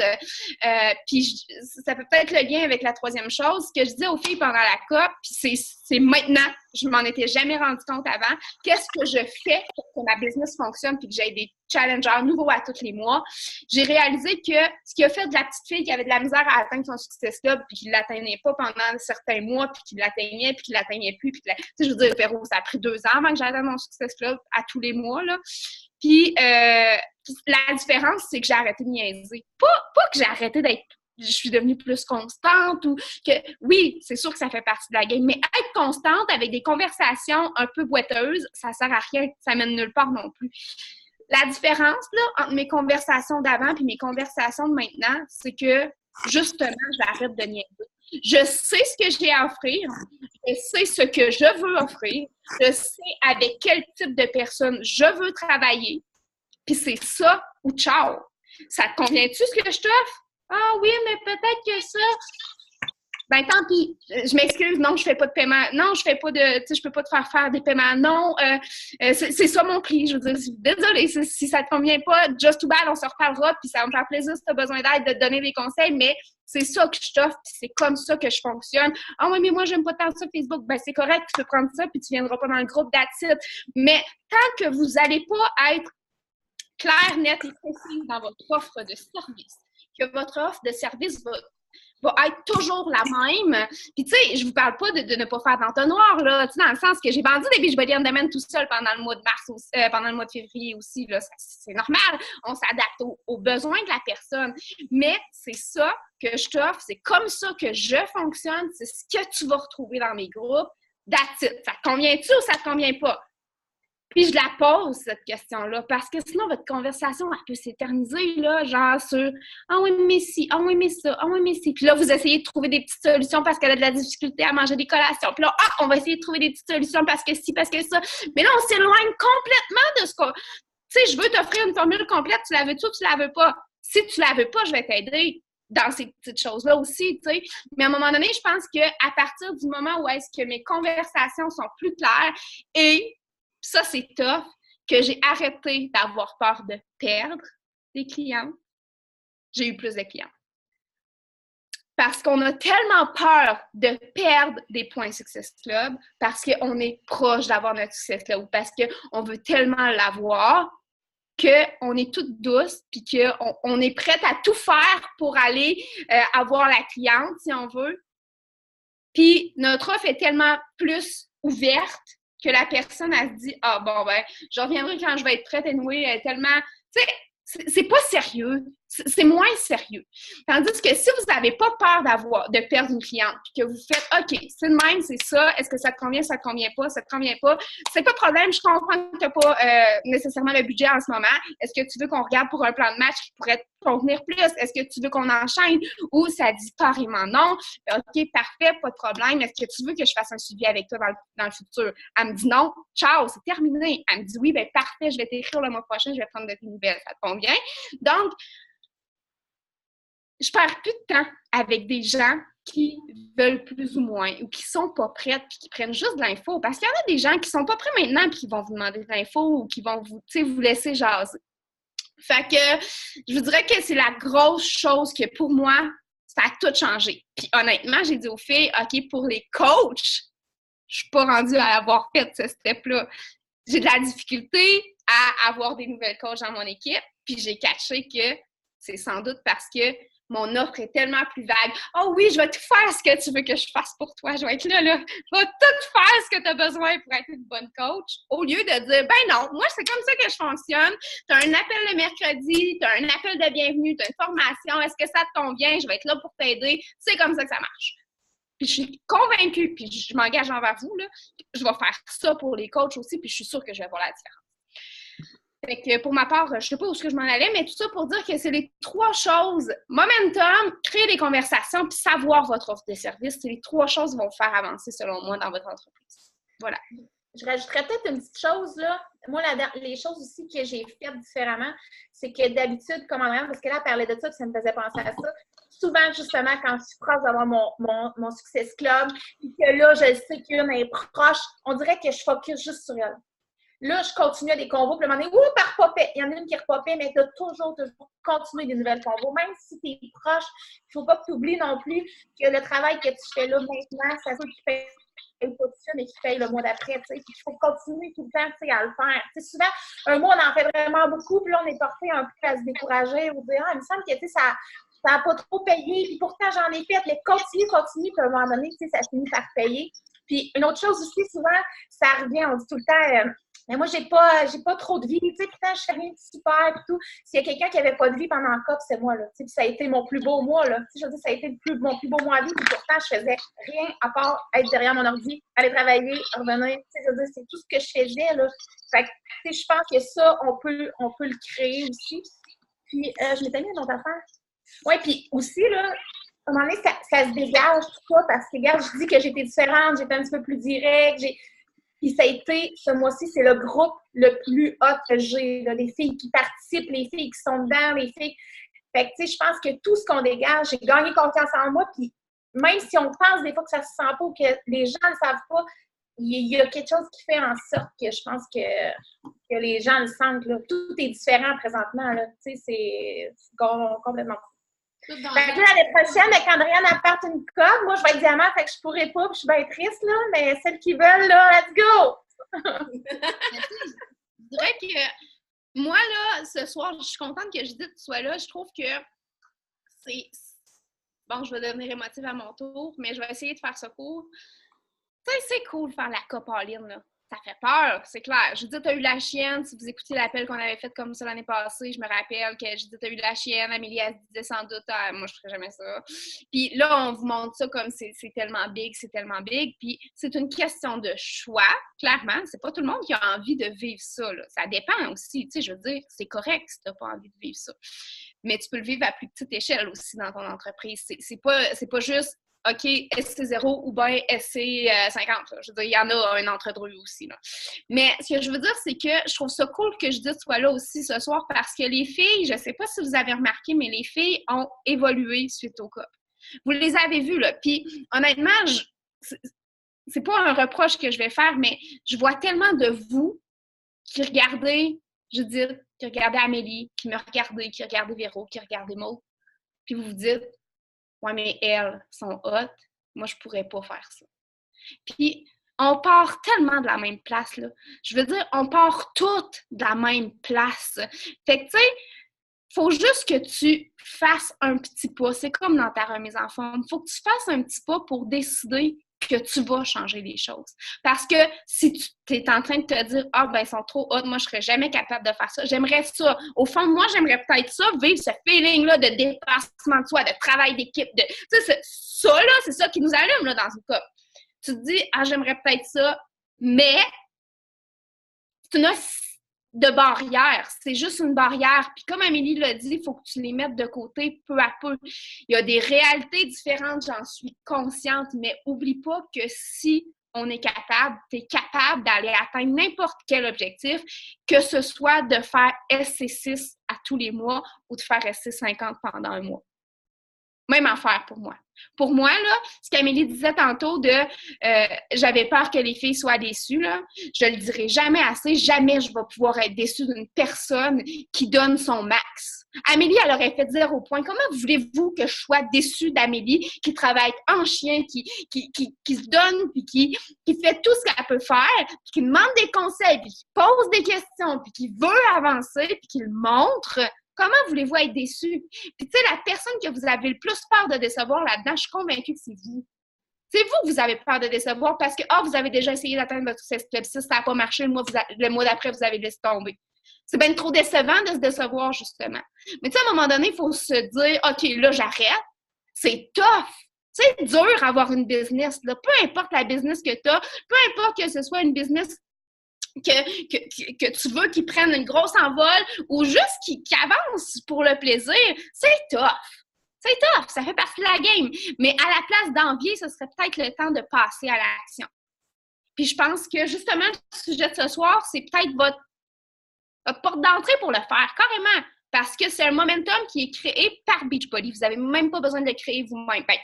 Puis ça peut peut-être le lien avec la troisième chose. Ce que je disais aux filles pendant la COP, puis c'est maintenant, je m'en étais jamais rendu compte avant, qu'est-ce que je fais pour que ma business fonctionne puis que j'ai des challengers nouveaux à tous les mois. J'ai réalisé que ce qui a fait de la petite fille qui avait de la misère à atteindre son Success Club puis qui ne l'atteignait pas pendant certains mois puis qui l'atteignait puis qui ne l'atteignait plus. Puis tu sais, je veux dire, Véro, ça a pris 2 ans avant que j'atteigne mon Success Club à tous les mois, là. Puis, la différence, c'est que j'ai arrêté de niaiser. Pas que j'ai arrêté d'être... Je suis devenue plus constante ou que... Oui, c'est sûr que ça fait partie de la game, mais être constante avec des conversations un peu boiteuses, ça sert à rien. Ça mène nulle part non plus. La différence, là, entre mes conversations d'avant et mes conversations de maintenant, c'est que, justement, j'arrête de niaiser. Je sais ce que j'ai à offrir, je sais ce que je veux offrir, je sais avec quel type de personne je veux travailler, puis c'est ça ou ciao. Ça te convient-tu ce que je t'offre? Ah oui, mais peut-être que ça... ben tant pis, je m'excuse, non, je fais pas de paiement, non, je fais pas de, tu sais, je peux pas te faire des paiements, non, c'est ça mon prix, je veux dire, désolée, si ça te convient pas, just too bad, on se reparlera, puis ça va me faire plaisir si t'as besoin d'aide, de te donner des conseils, mais c'est ça que je t'offre, puis c'est comme ça que je fonctionne. Ah oui, mais moi, j'aime pas tant ça Facebook. Ben, c'est correct, tu peux prendre ça, puis tu viendras pas dans le groupe that's it. Mais tant que vous allez pas être clair, net et précis dans votre offre de service, que votre offre de service va être toujours la même. Puis, tu sais, je vous parle pas de ne pas faire d'entonnoir, là, tu sais, dans le sens que j'ai vendu des Beachbody on Demand tout seul pendant le mois de mars, aussi, pendant le mois de février aussi, là, c'est normal, on s'adapte aux besoins de la personne. Mais c'est ça que je t'offre, c'est comme ça que je fonctionne, c'est ce que tu vas retrouver dans mes groupes. That's it. Ça te convient-tu ou ça te convient pas? Puis je la pose, cette question-là, parce que sinon, votre conversation, elle peut s'éterniser, là, genre sur « Ah oui, mais si, ah oui, mais ça, ah oui, mais si. » Puis là, vous essayez de trouver des petites solutions parce qu'elle a de la difficulté à manger des collations. Puis là, « Ah, on va essayer de trouver des petites solutions parce que si, parce que ça. » Mais là, on s'éloigne complètement de ce qu'on... Tu sais, je veux t'offrir une formule complète, tu la veux-tu ou tu la veux pas? Si tu la veux pas, je vais t'aider dans ces petites choses-là aussi, tu sais. Mais à un moment donné, je pense qu'à partir du moment où est-ce que mes conversations sont plus claires et ça, c'est tough, que j'ai arrêté d'avoir peur de perdre des clients. J'ai eu plus de clients. Parce qu'on a tellement peur de perdre des points Success Club, parce qu'on est proche d'avoir notre Success Club, ou parce qu'on veut tellement l'avoir, qu'on est toute douce, puis qu'on est prête à tout faire pour aller avoir la cliente, si on veut. Puis notre offre est tellement plus ouverte que la personne, elle se dit « Ah, bon, ben, je reviendrai quand je vais être prête, anyway, elle est tellement... » Tu sais, c'est pas sérieux. C'est moins sérieux. Tandis que si vous n'avez pas peur de perdre une cliente, puis que vous faites « OK, c'est le même, c'est ça, est-ce que ça te convient, ça te convient pas, ça te convient pas? » C'est pas de problème, je comprends que tu n'as pas nécessairement le budget en ce moment. Est-ce que tu veux qu'on regarde pour un plan de match qui pourrait te convenir plus? Est-ce que tu veux qu'on enchaîne? Ou ça dit carrément non? OK, parfait, pas de problème. Est-ce que tu veux que je fasse un suivi avec toi dans le futur? Elle me dit non, ciao, c'est terminé. Elle me dit oui, ben parfait, je vais t'écrire le mois prochain, je vais prendre de tes nouvelles, ça te convient? Donc, je perds plus de temps avec des gens qui veulent plus ou moins ou qui sont pas prêtes puis qui prennent juste de l'info. Parce qu'il y en a des gens qui sont pas prêts maintenant puis qui vont vous demander de l'info ou qui vont vous laisser jaser. Fait que je vous dirais que c'est la grosse chose que pour moi, ça a tout changé. Puis honnêtement, j'ai dit aux filles, OK, pour les coachs, je suis pas rendue à avoir fait ce step-là. J'ai de la difficulté à avoir des nouvelles coachs dans mon équipe puis j'ai catché que c'est sans doute parce que mon offre est tellement plus vague. « Oh oui, je vais tout faire ce que tu veux que je fasse pour toi. Je vais être là. Je vais tout faire ce que tu as besoin pour être une bonne coach. » Au lieu de dire « Ben non, moi, c'est comme ça que je fonctionne. Tu as un appel le mercredi, tu as un appel de bienvenue, tu as une formation. Est-ce que ça te convient? Je vais être là pour t'aider. » C'est comme ça que ça marche. Puis je suis convaincue, puis je m'engage envers vous, là, je vais faire ça pour les coachs aussi, puis je suis sûre que je vais voir la différence. Fait que pour ma part, je ne sais pas où je m'en allais, mais tout ça pour dire que c'est les trois choses. Momentum, créer des conversations, puis savoir votre offre de service, c'est les trois choses qui vont vous faire avancer, selon moi, dans votre entreprise. Voilà. Je rajouterais peut-être une petite chose, là. Moi, les choses aussi que j'ai faites différemment, c'est que d'habitude, comme Andréane, parce que là, elle parlait de ça, puis ça me faisait penser à ça. Souvent, justement, quand je suis proche d'avoir mon Success Club, puis que là, je sais qu'une est proche, on dirait que je focus juste sur elle. Là, je continue à des convos, puis à un moment donné, par popet. Il y en a une qui repopait, mais tu as toujours continué des nouvelles convos. Même si tu es proche, il ne faut pas que tu oublies non plus que le travail que tu fais là maintenant, c'est ça qui fait pas tout ça, mais qui paye le mois d'après. Il faut continuer tout le temps à le faire. T'sais, souvent, un mois, on en fait vraiment beaucoup, puis là, on est porté un peu à se décourager ou dire, il me semble que ça n'a pas trop payé, puis pourtant, j'en ai fait, mais continue, puis à un moment donné, ça finit par payer. Puis une autre chose aussi, souvent, ça revient, on dit tout le temps, mais moi, j'ai pas trop de vie, putain, je fais rien de super, et tout. S'il y a quelqu'un qui avait pas de vie pendant le COP, c'est moi, là, puis ça a été mon plus beau mois, là, je veux dire, ça a été mon plus beau mois à vie, puis pourtant, je faisais rien à part être derrière mon ordi, aller travailler, revenir, je veux dire, c'est tout ce que je faisais, là. Fait que, je pense que ça, on peut le créer aussi. Puis, je m'étais mis une autre affaire. Oui, puis aussi, là, à un moment donné, ça se dégage, tout ça, parce que, regarde, je dis que j'étais différente, j'étais un petit peu plus directe, puis ça a été, ce mois-ci, c'est le groupe le plus hot que j'ai, là, les filles qui participent, les filles qui sont dedans, les filles... Fait que, tu sais, je pense que tout ce qu'on dégage, j'ai gagné confiance en moi, puis même si on pense des fois que ça se sent pas ou que les gens ne le savent pas, il y a quelque chose qui fait en sorte que je pense que les gens le sentent. Là. Tout est différent présentement. Là. Tu sais, c'est complètement fou. Fait que l'année prochaine, quand Andréane apporte une corde, moi, je vais être diamant, fait que je pourrais pas, puis je suis bien triste, là, mais celles qui veulent, là, let's go! Je dirais que moi, là, ce soir, je suis contente que Judith soit là. Je trouve que c'est... Bon, je vais devenir émotive à mon tour, mais je vais essayer de faire ça court. Tu sais, c'est cool de faire la Coupe All-In, là. Ça fait peur, c'est clair. Judith a eu la chienne. Si vous écoutez l'appel qu'on avait fait comme ça l'année passée, je me rappelle que Judith a eu la chienne. Amélie, elle se disait sans doute, ah, moi, je ferais jamais ça. Puis là, on vous montre ça comme c'est tellement big, c'est tellement big. Puis c'est une question de choix, clairement. C'est pas tout le monde qui a envie de vivre ça, là. Ça dépend aussi. Tu sais, je veux dire, c'est correct si t'as pas envie de vivre ça. Mais tu peux le vivre à plus petite échelle aussi dans ton entreprise. C'est pas juste OK, SC0 ou bien SC50. Je veux dire, il y en a un entre-deux aussi. Là. Mais ce que je veux dire, c'est que je trouve ça cool que Judith soit là aussi ce soir parce que les filles, je ne sais pas si vous avez remarqué, mais les filles ont évolué suite au COP. Vous les avez vues, là. Puis, honnêtement, c'est pas un reproche que je vais faire, mais je vois tellement de vous qui regardez Judith, qui regardez Amélie, qui me regardez, qui regardez Véro, qui regardez Maud. Puis vous vous dites, ouais, mais elles sont hot, moi, je pourrais pas faire ça. Puis, on part tellement de la même place, là. Je veux dire, on part toutes de la même place. Fait que, tu sais, faut juste que tu fasses un petit pas. C'est comme dans ta remise en forme. Faut que tu fasses un petit pas pour décider que tu vas changer les choses. Parce que si tu es en train de te dire « Ah, ben, ils sont trop hot, moi, je serais jamais capable de faire ça. » J'aimerais ça. Au fond, moi, j'aimerais peut-être ça, vivre ce feeling-là de dépassement de soi, de travail d'équipe. Tu sais, ça, là, c'est ça qui nous allume, là, dans ce cas. Tu te dis « Ah, j'aimerais peut-être ça. » Mais c'est une de barrière. C'est juste une barrière. Puis comme Amélie l'a dit, il faut que tu les mettes de côté peu à peu. Il y a des réalités différentes, j'en suis consciente, mais oublie pas que si on est capable, tu es capable d'aller atteindre n'importe quel objectif, que ce soit de faire SC6 à tous les mois ou de faire SC50 pendant un mois. Même affaire pour moi. Pour moi, là, ce qu'Amélie disait tantôt de j'avais peur que les filles soient déçues, là, je le dirai jamais assez, jamais je vais pouvoir être déçue d'une personne qui donne son max. Amélie, elle aurait fait 0 point. Comment voulez-vous que je sois déçue d'Amélie qui travaille en chien, qui se donne, puis qui fait tout ce qu'elle peut faire, puis qui demande des conseils, puis qui pose des questions, puis qui veut avancer, puis qui le montre? Comment voulez-vous être déçu? Puis, tu sais, la personne que vous avez le plus peur de décevoir là-dedans, je suis convaincue que c'est vous. C'est vous que vous avez peur de décevoir parce que, vous avez déjà essayé d'atteindre votre succès, ça n'a pas marché, le mois d'après, vous avez laissé tomber. C'est bien trop décevant de se décevoir, justement. Mais, tu sais, à un moment donné, il faut se dire, OK, là, j'arrête. C'est tough. C'est dur d'avoir une business, là. Peu importe la business que tu as, peu importe que ce soit une business que tu veux qu'ils prennent une grosse envol ou juste qu'ils avancent pour le plaisir, c'est tough. C'est tough, ça fait partie de la game. Mais à la place d'envier, ce serait peut-être le temps de passer à l'action. Puis je pense que justement, le sujet de ce soir, c'est peut-être votre porte d'entrée pour le faire, carrément. Parce que c'est un momentum qui est créé par Beachbody. Vous n'avez même pas besoin de le créer vous-même. Ben,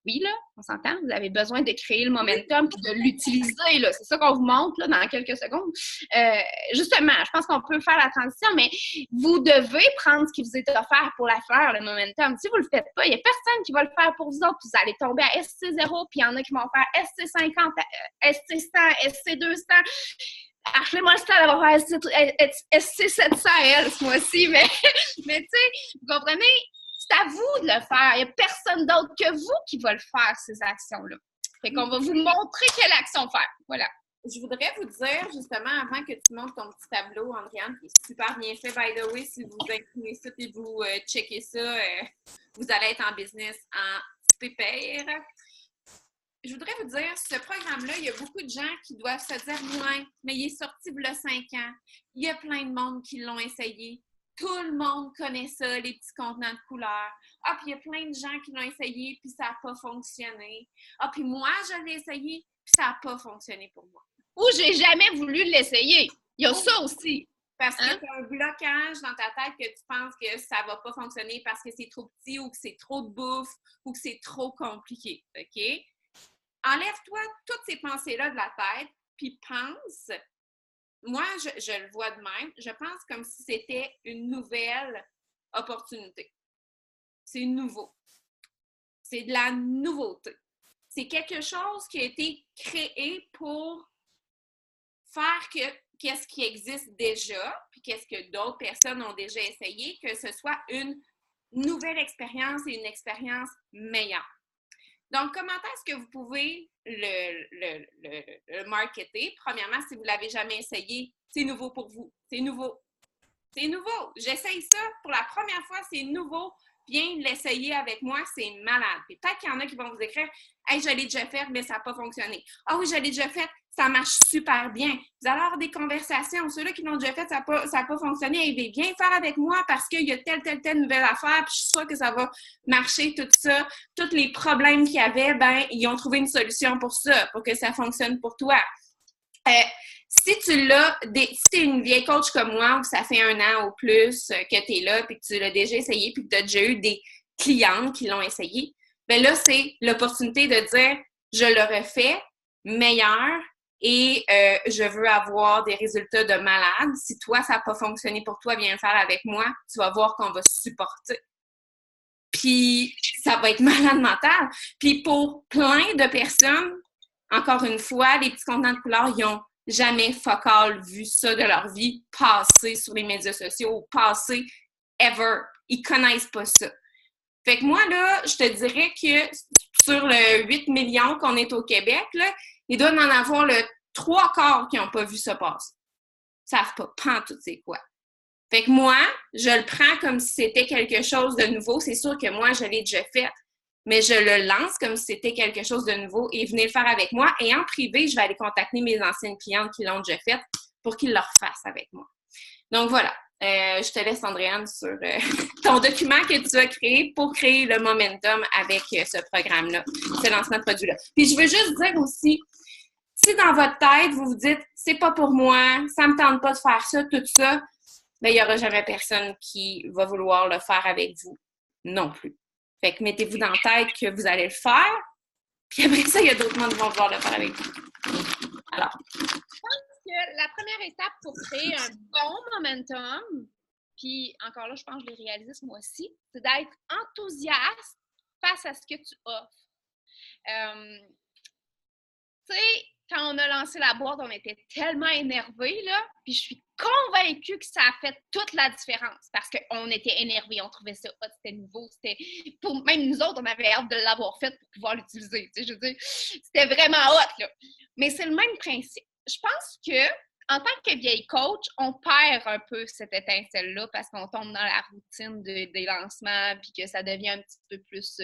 oui, là, on s'entend, vous avez besoin de créer le momentum et de l'utiliser. Là. C'est ça qu'on vous montre là, dans quelques secondes. Justement, je pense qu'on peut faire la transition, mais vous devez prendre ce qui vous est offert pour la faire, le momentum. Si vous ne le faites pas, il n'y a personne qui va le faire pour vous autres. Vous allez tomber à SC0, puis il y en a qui vont faire SC50, SC100, SC200. Ashley Molstad va faire SC700 elle, ce mois-ci, mais tu sais, vous comprenez, c'est à vous de le faire. Il n'y a personne d'autre que vous qui va le faire, ces actions-là. Fait qu'on va vous montrer quelle action faire. Voilà. Je voudrais vous dire, justement, avant que tu montes ton petit tableau, Andréane, qui est super bien fait, by the way, si vous imprimez ça et vous checkez ça, vous allez être en business en pépère. Je voudrais vous dire, ce programme-là, il y a beaucoup de gens qui doivent se dire « Ouais, mais il est sorti il y a 5 ans. Il y a plein de monde qui l'ont essayé. Tout le monde connaît ça, les petits contenants de couleurs. Ah, puis il y a plein de gens qui l'ont essayé, puis ça n'a pas fonctionné. Ah, puis moi, je l'ai essayé, puis ça n'a pas fonctionné pour moi. » Ou j'ai jamais voulu l'essayer. Il y a ça aussi. Parce que tu as un blocage dans ta tête que tu penses que ça va pas fonctionner parce que c'est trop petit ou que c'est trop de bouffe ou que c'est trop compliqué, OK? Enlève-toi toutes ces pensées-là de la tête, puis pense. Moi, je le vois de même. Je pense comme si c'était une nouvelle opportunité. C'est nouveau. C'est de la nouveauté. C'est quelque chose qui a été créé pour faire qu'est-ce qui existe déjà, puis qu'est-ce que d'autres personnes ont déjà essayé, que ce soit une nouvelle expérience et une expérience meilleure. Donc, comment est-ce que vous pouvez le marketer? Premièrement, si vous ne l'avez jamais essayé, c'est nouveau pour vous. C'est nouveau. C'est nouveau. J'essaye ça pour la première fois, c'est nouveau. Viens l'essayer avec moi, c'est malade. Puis peut-être qu'il y en a qui vont vous écrire « Hey, je l'ai déjà fait, mais ça n'a pas fonctionné. » « Ah oui, je l'ai déjà fait, ça marche super bien. » Vous allez avoir des conversations. Ceux-là qui l'ont déjà fait, ça n'a pas fonctionné. Hey, viens faire avec moi parce qu'il y a telle nouvelle affaire, puis je suis sûre que ça va marcher, tout ça. Tous les problèmes qu'il y avait, ils ont trouvé une solution pour ça, pour que ça fonctionne pour toi. Si tu es une vieille coach comme moi, où ça fait 1 an ou plus que tu es là, puis que tu l'as déjà essayé, puis que tu as déjà eu des clientes qui l'ont essayé, bien là, c'est l'opportunité de dire « Je le refais meilleur et je veux avoir des résultats de malade. Si toi, ça n'a pas fonctionné pour toi, viens le faire avec moi. Tu vas voir qu'on va se supporter. » Puis, ça va être malade mental. Puis, pour plein de personnes, encore une fois, les petits contenants de couleur, ils ont jamais fuck all vu ça de leur vie passer sur les médias sociaux, passer ever. Ils connaissent pas ça. Fait que moi, là, je te dirais que sur le 8 millions qu'on est au Québec, là, il doit en avoir le 3/4 qui n'ont pas vu ça passer. Ils savent pas pantoute c'est quoi. Fait que moi, je le prends comme si c'était quelque chose de nouveau. C'est sûr que moi, je l'ai déjà fait. Mais je le lance comme si c'était quelque chose de nouveau et venez le faire avec moi. Et en privé, je vais aller contacter mes anciennes clientes qui l'ont déjà fait pour qu'ils le refassent avec moi. Donc voilà, je te laisse, Andréane, sur ton document que tu as créé pour créer le momentum avec ce programme-là, ce lancement de produit-là. Puis je veux juste dire aussi, si dans votre tête, vous vous dites « c'est pas pour moi, ça me tente pas de faire ça, tout ça », bien, il n'y aura jamais personne qui va vouloir le faire avec vous non plus. Fait que mettez-vous dans la tête que vous allez le faire, puis après ça, il y a d'autres gens qui vont vouloir le faire avec vous. Alors. Je pense que la première étape pour créer un bon momentum, puis encore là, je pense que je l'ai réalisé ce mois-ci, c'est d'être enthousiaste face à ce que tu offres. Tu sais, quand on a lancé la boîte, on était tellement énervés, là, puis je suis convaincue que ça a fait toute la différence parce qu'on était énervés, on trouvait ça hot, c'était nouveau, même nous autres, on avait hâte de l'avoir fait pour pouvoir l'utiliser, tu sais, je veux dire, c'était vraiment hot, là. Mais c'est le même principe. Je pense que en tant que vieille coach, on perd un peu cette étincelle-là parce qu'on tombe dans la routine des lancements puis que ça devient un petit peu plus...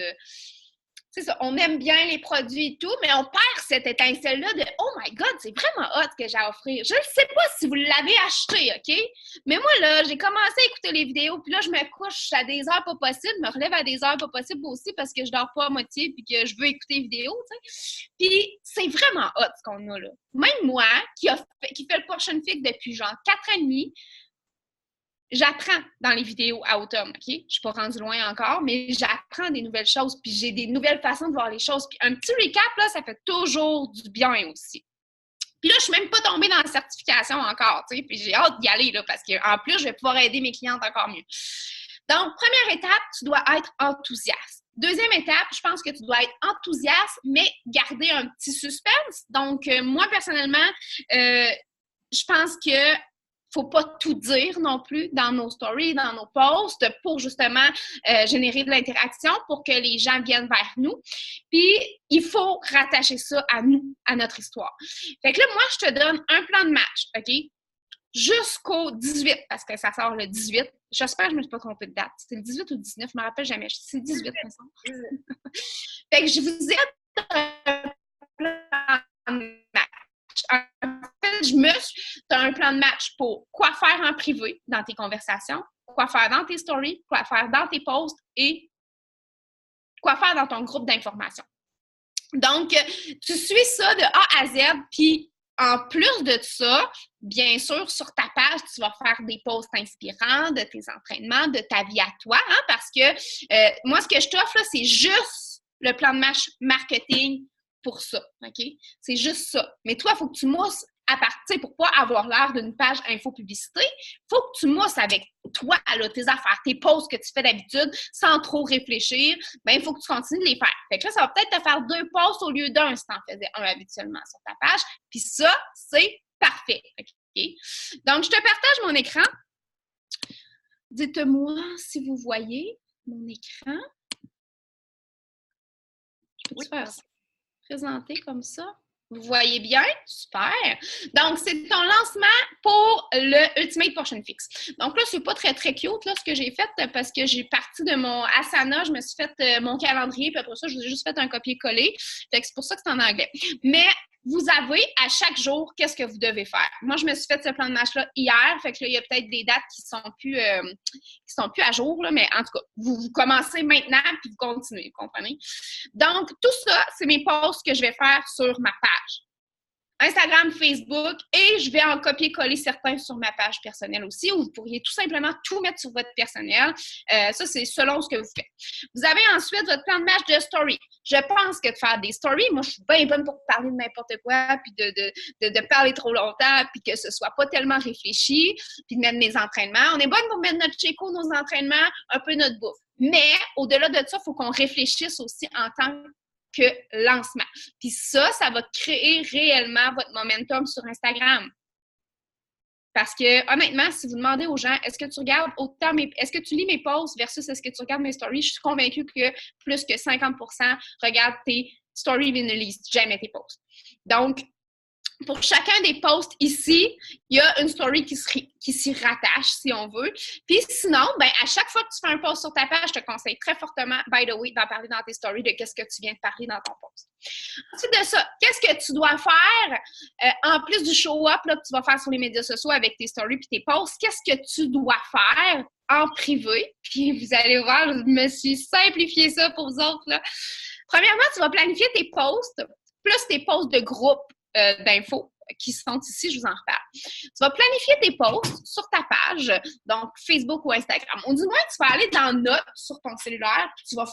c'est ça, on aime bien les produits et tout, mais on perd cette étincelle-là de « Oh my God, c'est vraiment hot que j'ai à offrir. » Je ne sais pas si vous l'avez acheté, OK? Mais moi, là, j'ai commencé à écouter les vidéos, puis là, je me couche à des heures pas possibles, me relève à des heures pas possibles aussi parce que je dors pas à moitié puis que je veux écouter les vidéos, tu sais. Puis c'est vraiment hot ce qu'on a là. Même moi, qui fait le Portion Fit depuis genre 4 ans et demi, j'apprends dans les vidéos à Automne, OK? Je ne suis pas rendue loin encore, mais j'apprends des nouvelles choses, puis j'ai des nouvelles façons de voir les choses. Puis un petit recap, là, ça fait toujours du bien aussi. Puis là, je ne suis même pas tombée dans la certification encore, tu sais, puis j'ai hâte d'y aller, là, parce qu'en plus, je vais pouvoir aider mes clientes encore mieux. Donc, première étape, tu dois être enthousiaste. Deuxième étape, je pense que tu dois être enthousiaste, mais garder un petit suspense. Donc, moi, personnellement, je pense que faut pas tout dire non plus dans nos stories, dans nos posts pour justement générer de l'interaction pour que les gens viennent vers nous. Puis, il faut rattacher ça à nous, à notre histoire. Fait que là, moi, je te donne un plan de match, OK? Jusqu'au 18, parce que ça sort le 18. J'espère que je ne me suis pas trompée de date. C'était le 18 ou le 19, je ne me rappelle jamais. C'est le 18, me semble. Fait que je vous ai un plan de match. En fait, tu as un plan de match pour quoi faire en privé dans tes conversations, quoi faire dans tes stories, quoi faire dans tes posts et quoi faire dans ton groupe d'information. Donc, tu suis ça de A à Z, puis en plus de ça, bien sûr, sur ta page, tu vas faire des posts inspirants de tes entraînements, de ta vie à toi, hein, parce que moi, ce que je t'offre, là, c'est juste le plan de match marketing pour ça, OK? C'est juste ça. Mais toi, il faut que tu mousses à partir, pour pas avoir l'air d'une page info-publicité, il faut que tu mousses avec toi, là, tes affaires, tes posts que tu fais d'habitude sans trop réfléchir, bien, il faut que tu continues de les faire. Fait que là, ça va peut-être te faire 2 posts au lieu d'un si tu en faisais un habituellement sur ta page. Puis ça, c'est parfait. OK? Donc, je te partage mon écran. Dites-moi si vous voyez mon écran. Je peux te faire présenter comme ça? Vous voyez bien? Super! Donc, c'est ton lancement pour le Ultimate Portion Fix. Donc là, c'est pas très, très cute, là, ce que j'ai fait, parce que j'ai parti de mon Asana, je me suis fait mon calendrier, puis après ça, je vous ai juste fait un copier-coller. Fait que c'est pour ça que c'est en anglais. Mais vous avez à chaque jour qu'est-ce que vous devez faire. Moi, je me suis fait ce plan de match-là hier, fait que là, il y a peut-être des dates qui sont plus à jour, là, mais en tout cas, vous commencez maintenant puis vous continuez, vous comprenez? Donc, tout ça, c'est mes posts que je vais faire sur ma page. Instagram, Facebook, et je vais en copier-coller certains sur ma page personnelle aussi, où vous pourriez tout simplement tout mettre sur votre personnel. Ça, c'est selon ce que vous faites. Vous avez ensuite votre plan de match de story. Je pense que de faire des stories, moi, je suis bien bonne pour parler de n'importe quoi, puis de parler trop longtemps, puis que ce soit pas tellement réfléchi, puis de mettre mes entraînements. On est bonne pour mettre notre chéco, nos entraînements, un peu notre bouffe. Mais, au-delà de ça, il faut qu'on réfléchisse aussi en tant que lancement. Puis ça va créer réellement votre momentum sur Instagram. Parce que, honnêtement, si vous demandez aux gens, est-ce que tu regardes autant est-ce que tu lis mes posts versus est-ce que tu regardes mes stories, je suis convaincue que plus que 50% regardent tes stories mais ne lisent jamais tes posts. Donc, pour chacun des posts ici, il y a une story qui s'y rattache, si on veut. Puis sinon, ben à chaque fois que tu fais un post sur ta page, je te conseille très fortement, by the way, d'en parler dans tes stories de qu'est-ce que tu viens de parler dans ton post. Ensuite de ça, qu'est-ce que tu dois faire en plus du show-up là, que tu vas faire sur les médias sociaux avec tes stories puis tes posts? Qu'est-ce que tu dois faire en privé? Puis vous allez voir, je me suis simplifié ça pour vous autres, là. Premièrement, tu vas planifier tes posts plus tes posts de groupe d'infos qui sont ici, je vous en reparle. Tu vas planifier tes posts sur ta page, donc Facebook ou Instagram. Ou du moins, tu vas aller dans Notes sur ton cellulaire, puis tu vas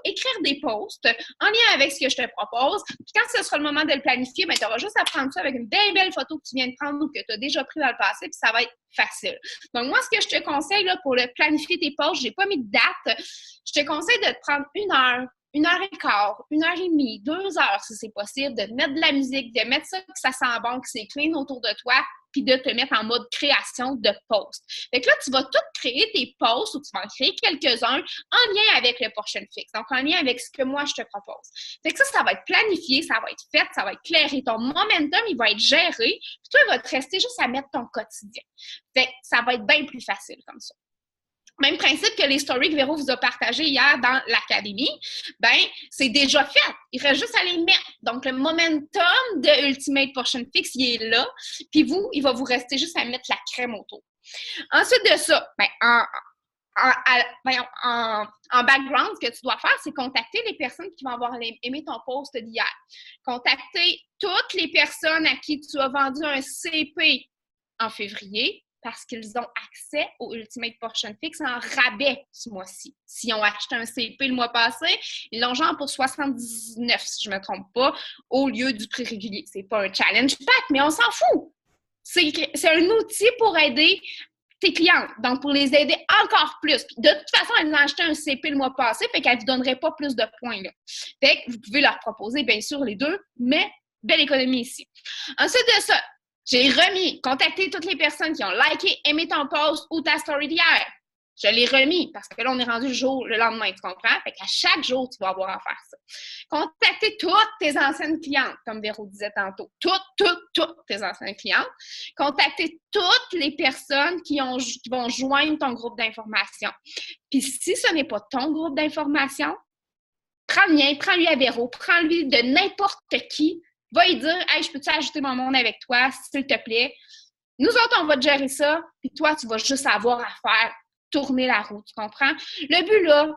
écrire des posts en lien avec ce que je te propose. Puis quand ce sera le moment de le planifier, ben, tu auras juste à prendre ça avec une belle, belle photo que tu viens de prendre ou que tu as déjà pris dans le passé, puis ça va être facile. Donc, moi, ce que je te conseille là, pour planifier tes posts, je n'ai pas mis de date. Je te conseille de te prendre 1h15, 1h30, 2 heures si c'est possible, de mettre de la musique, de mettre ça, que ça sent bon, que c'est clean autour de toi, puis de te mettre en mode création de posts. Fait que là, tu vas tout créer tes posts ou tu vas en créer quelques-uns en lien avec le Portion Fix, donc en lien avec ce que moi, je te propose. Fait que ça va être planifié, ça va être fait, ça va être clair et ton momentum, il va être géré, puis toi, il va te rester juste à mettre ton quotidien. Fait que ça va être bien plus facile comme ça. Même principe que les stories que Véro vous a partagées hier dans l'académie, ben c'est déjà fait. Il reste juste à les mettre. Donc, le momentum de Ultimate Portion Fix, il est là. Puis vous, il va vous rester juste à mettre la crème autour. Ensuite de ça, ben, en background, ce que tu dois faire, c'est contacter les personnes qui vont avoir aimé ton post d'hier. Contacter toutes les personnes à qui tu as vendu un CP en février, parce qu'ils ont accès au Ultimate Portion Fix en rabais ce mois-ci. S'ils ont acheté un CP le mois passé, ils l'ont genre pour 79, si je ne me trompe pas, au lieu du prix régulier. C'est pas un challenge pack, mais on s'en fout. C'est un outil pour aider tes clientes, donc pour les aider encore plus. Puis de toute façon, elles ont acheté un CP le mois passé, fait qu'elles ne vous donneraient pas plus de points là. Fait que vous pouvez leur proposer, bien sûr, les deux, mais belle économie ici. Ensuite de ça, j'ai contacté toutes les personnes qui ont liké, aimé ton post ou ta story d'hier. Je l'ai remis parce que là, on est rendu le lendemain, tu comprends? Fait qu'à chaque jour, tu vas avoir à faire ça. Contacter toutes tes anciennes clientes, comme Véro disait tantôt. Toutes tes anciennes clientes. Contacter toutes les personnes qui vont joindre ton groupe d'information. Puis si ce n'est pas ton groupe d'information, prends le mien, prends-lui à Véro, prends-lui de n'importe qui. Va lui dire, hey, je peux-tu ajouter mon monde avec toi, s'il te plaît? Nous autres, on va te gérer ça, puis toi, tu vas juste avoir à faire tourner la roue, tu comprends? Le but, là,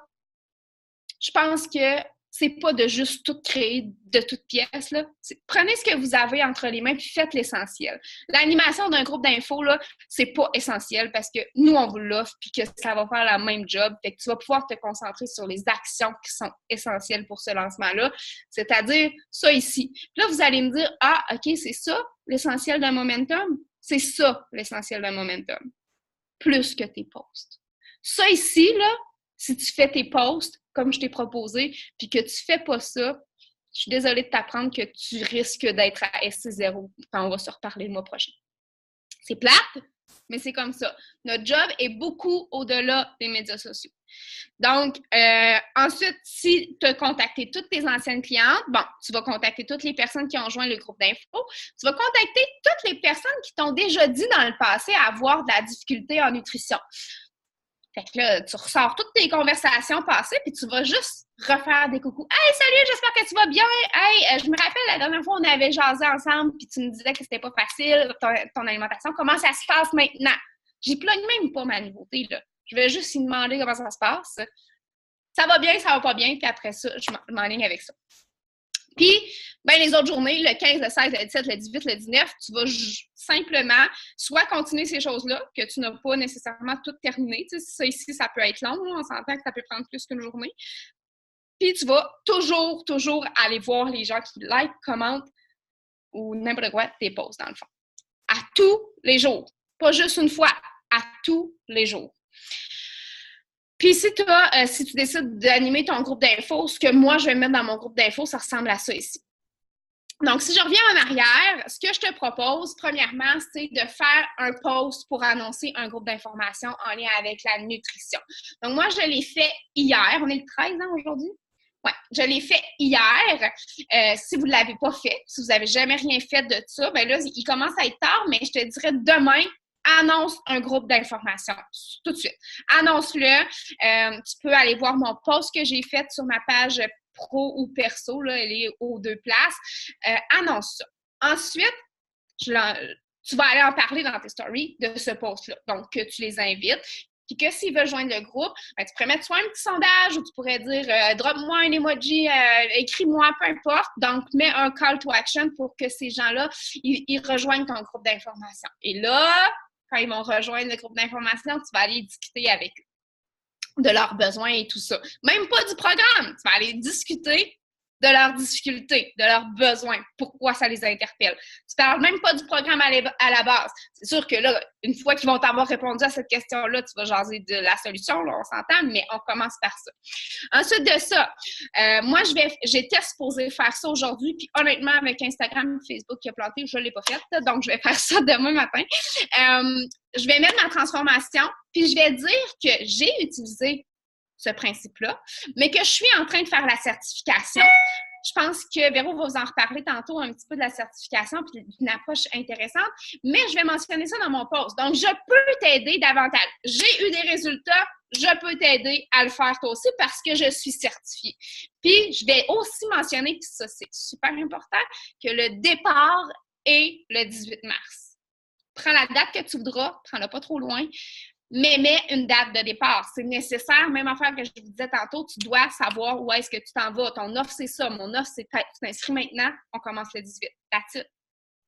je pense que c'est pas de juste tout créer de toutes pièces, là. Prenez ce que vous avez entre les mains puis faites l'essentiel. L'animation d'un groupe d'infos, là, c'est pas essentiel parce que nous, on vous l'offre puis que ça va faire la même job. Fait que tu vas pouvoir te concentrer sur les actions qui sont essentielles pour ce lancement-là, c'est-à-dire ça ici. Puis là, vous allez me dire, ah, OK, c'est ça l'essentiel d'un momentum? C'est ça l'essentiel d'un momentum. Plus que tes posts. Ça ici, là, si tu fais tes posts comme je t'ai proposé, puis que tu fais pas ça, je suis désolée de t'apprendre que tu risques d'être à SC0 quand on va se reparler le mois prochain. C'est plate, mais c'est comme ça. Notre job est beaucoup au-delà des médias sociaux. Donc, ensuite, si tu as contacté toutes tes anciennes clientes, bon, tu vas contacter toutes les personnes qui ont joint le groupe d'infos. Tu vas contacter toutes les personnes qui t'ont déjà dit dans le passé avoir de la difficulté en nutrition. Fait que là, tu ressors toutes tes conversations passées, puis tu vas juste refaire des coucous. « Hey, salut, j'espère que tu vas bien! Hey, je me rappelle la dernière fois, on avait jasé ensemble, puis tu me disais que c'était pas facile, ton alimentation. Comment ça se passe maintenant? » J'y plug même pas ma nouveauté, là. Je vais juste lui demander comment ça se passe. Ça va bien, ça va pas bien, puis après ça, je m'enligne avec ça. Puis, ben, les autres journées, le 15, le 16, le 17, le 18, le 19, tu vas simplement soit continuer ces choses-là que tu n'as pas nécessairement toutes terminées. Tu sais, ça ici, ça peut être long, on s'entend que ça peut prendre plus qu'une journée. Puis, tu vas toujours aller voir les gens qui like, commentent ou n'importe quoi tes posts, dans le fond. À tous les jours. Pas juste une fois, à tous les jours. Puis si tu décides d'animer ton groupe d'infos, ce que moi, je vais mettre dans mon groupe d'infos, ça ressemble à ça ici. Donc, si je reviens en arrière, ce que je te propose, premièrement, c'est de faire un post pour annoncer un groupe d'information en lien avec la nutrition. Donc, moi, je l'ai fait hier. On est le 13 aujourd'hui? Oui, je l'ai fait hier. Si vous ne l'avez pas fait, si vous n'avez jamais rien fait de ça, bien là, il commence à être tard, mais je te dirais demain, annonce un groupe d'information tout de suite. Annonce-le. Tu peux aller voir mon post que j'ai fait sur ma page pro ou perso. Là, elle est aux deux places. Annonce ça. Ensuite, tu vas aller en parler dans tes stories de ce post-là. Donc, que tu les invites. Puis que s'ils veulent joindre le groupe, ben, tu pourrais mettre soit un petit sondage ou tu pourrais dire drop-moi un emoji, écris-moi, peu importe. Donc, mets un call to action pour que ces gens-là, ils rejoignent ton groupe d'information. Et là, quand ils vont rejoindre le groupe d'information, tu vas aller discuter avec eux de leurs besoins et tout ça. Même pas du programme, tu vas aller discuter de leurs difficultés, de leurs besoins, pourquoi ça les interpelle. Tu parles même pas du programme à la base. C'est sûr que là, une fois qu'ils vont t'avoir répondu à cette question-là, tu vas jaser de la solution, là, on s'entend, mais on commence par ça. Ensuite de ça, moi, j'étais supposée faire ça aujourd'hui, puis honnêtement, avec Instagram et Facebook qui a planté, je ne l'ai pas fait, donc je vais faire ça demain matin. Je vais mettre ma transformation, puis je vais dire que j'ai utilisé ce principe-là, mais que je suis en train de faire la certification. Je pense que Véro va vous en reparler tantôt un petit peu de la certification puis d'une approche intéressante, mais je vais mentionner ça dans mon post. Donc, je peux t'aider davantage. J'ai eu des résultats, je peux t'aider à le faire toi aussi parce que je suis certifiée. Puis, je vais aussi mentionner, puis ça, c'est super important, que le départ est le 18 mars. Prends la date que tu voudras, prends-la pas trop loin, mais mets une date de départ. C'est nécessaire. Même affaire que je vous disais tantôt, tu dois savoir où est-ce que tu t'en vas. Ton offre, c'est ça. Mon offre, c'est tu t'inscris maintenant, on commence le 18. That's it.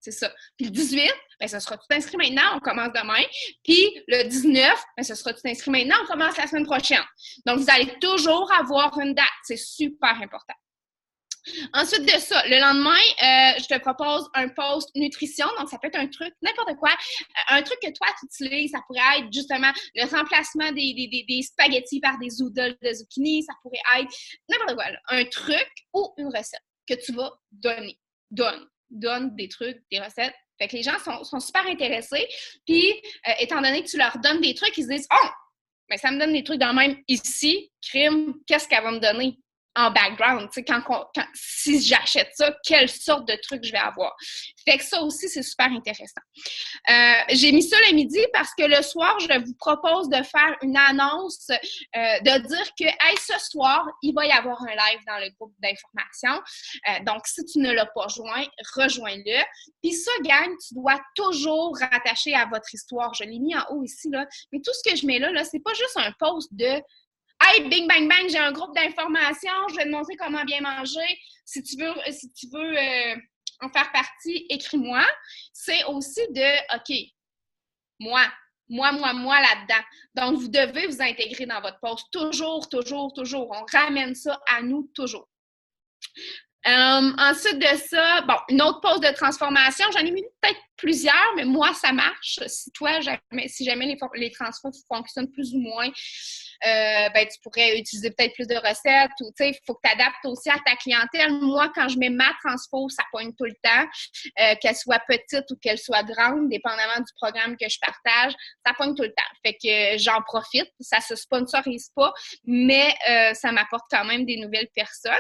C'est ça. Puis le 18, bien, ce sera tu t'inscris maintenant, on commence demain. Puis le 19, bien, ce sera tu t'inscris maintenant, on commence la semaine prochaine. Donc, vous allez toujours avoir une date. C'est super important. Ensuite de ça, le lendemain, je te propose un post nutrition. Donc, ça peut être un truc, n'importe quoi. Un truc que toi, tu utilises, ça pourrait être justement le remplacement des spaghettis par des oodles de zucchini. Ça pourrait être n'importe quoi. Là. Un truc ou une recette que tu vas donner. Donne des trucs, des recettes. Fait que les gens sont super intéressés. Puis, étant donné que tu leur donnes des trucs, ils se disent « Oh! Mais ça me donne des trucs dans le même ici. Crime, qu'est-ce qu'elle va me donner? » En background, tu sais, si j'achète ça, quelle sorte de truc je vais avoir. Fait que ça aussi, c'est super intéressant. J'ai mis ça le midi parce que le soir, je vous propose de faire une annonce, de dire que, hey, ce soir, il va y avoir un live dans le groupe d'information. Donc, si tu ne l'as pas joint, rejoins-le. Puis ça, gang, tu dois toujours rattacher à votre histoire. Je l'ai mis en haut ici, là. Mais tout ce que je mets là, c'est pas juste un post de Hey, bing, bang, bang, j'ai un groupe d'informations, je vais te montrer comment bien manger. Si tu veux en faire partie, écris-moi. C'est aussi de, OK, moi là-dedans. Donc, vous devez vous intégrer dans votre poste. Toujours, toujours, toujours. On ramène ça à nous toujours. Ensuite de ça, bon, une autre pause de transformation, j'en ai mis peut-être plusieurs, mais moi, ça marche. Si jamais les transfos fonctionnent plus ou moins, ben, tu pourrais utiliser peut-être plus de recettes ou, tu sais, il faut que tu adaptes aussi à ta clientèle. Moi, quand je mets ma transfo, ça pogne tout le temps, qu'elle soit petite ou qu'elle soit grande, dépendamment du programme que je partage, ça pogne tout le temps. Fait que j'en profite, ça se sponsorise pas, mais ça m'apporte quand même des nouvelles personnes.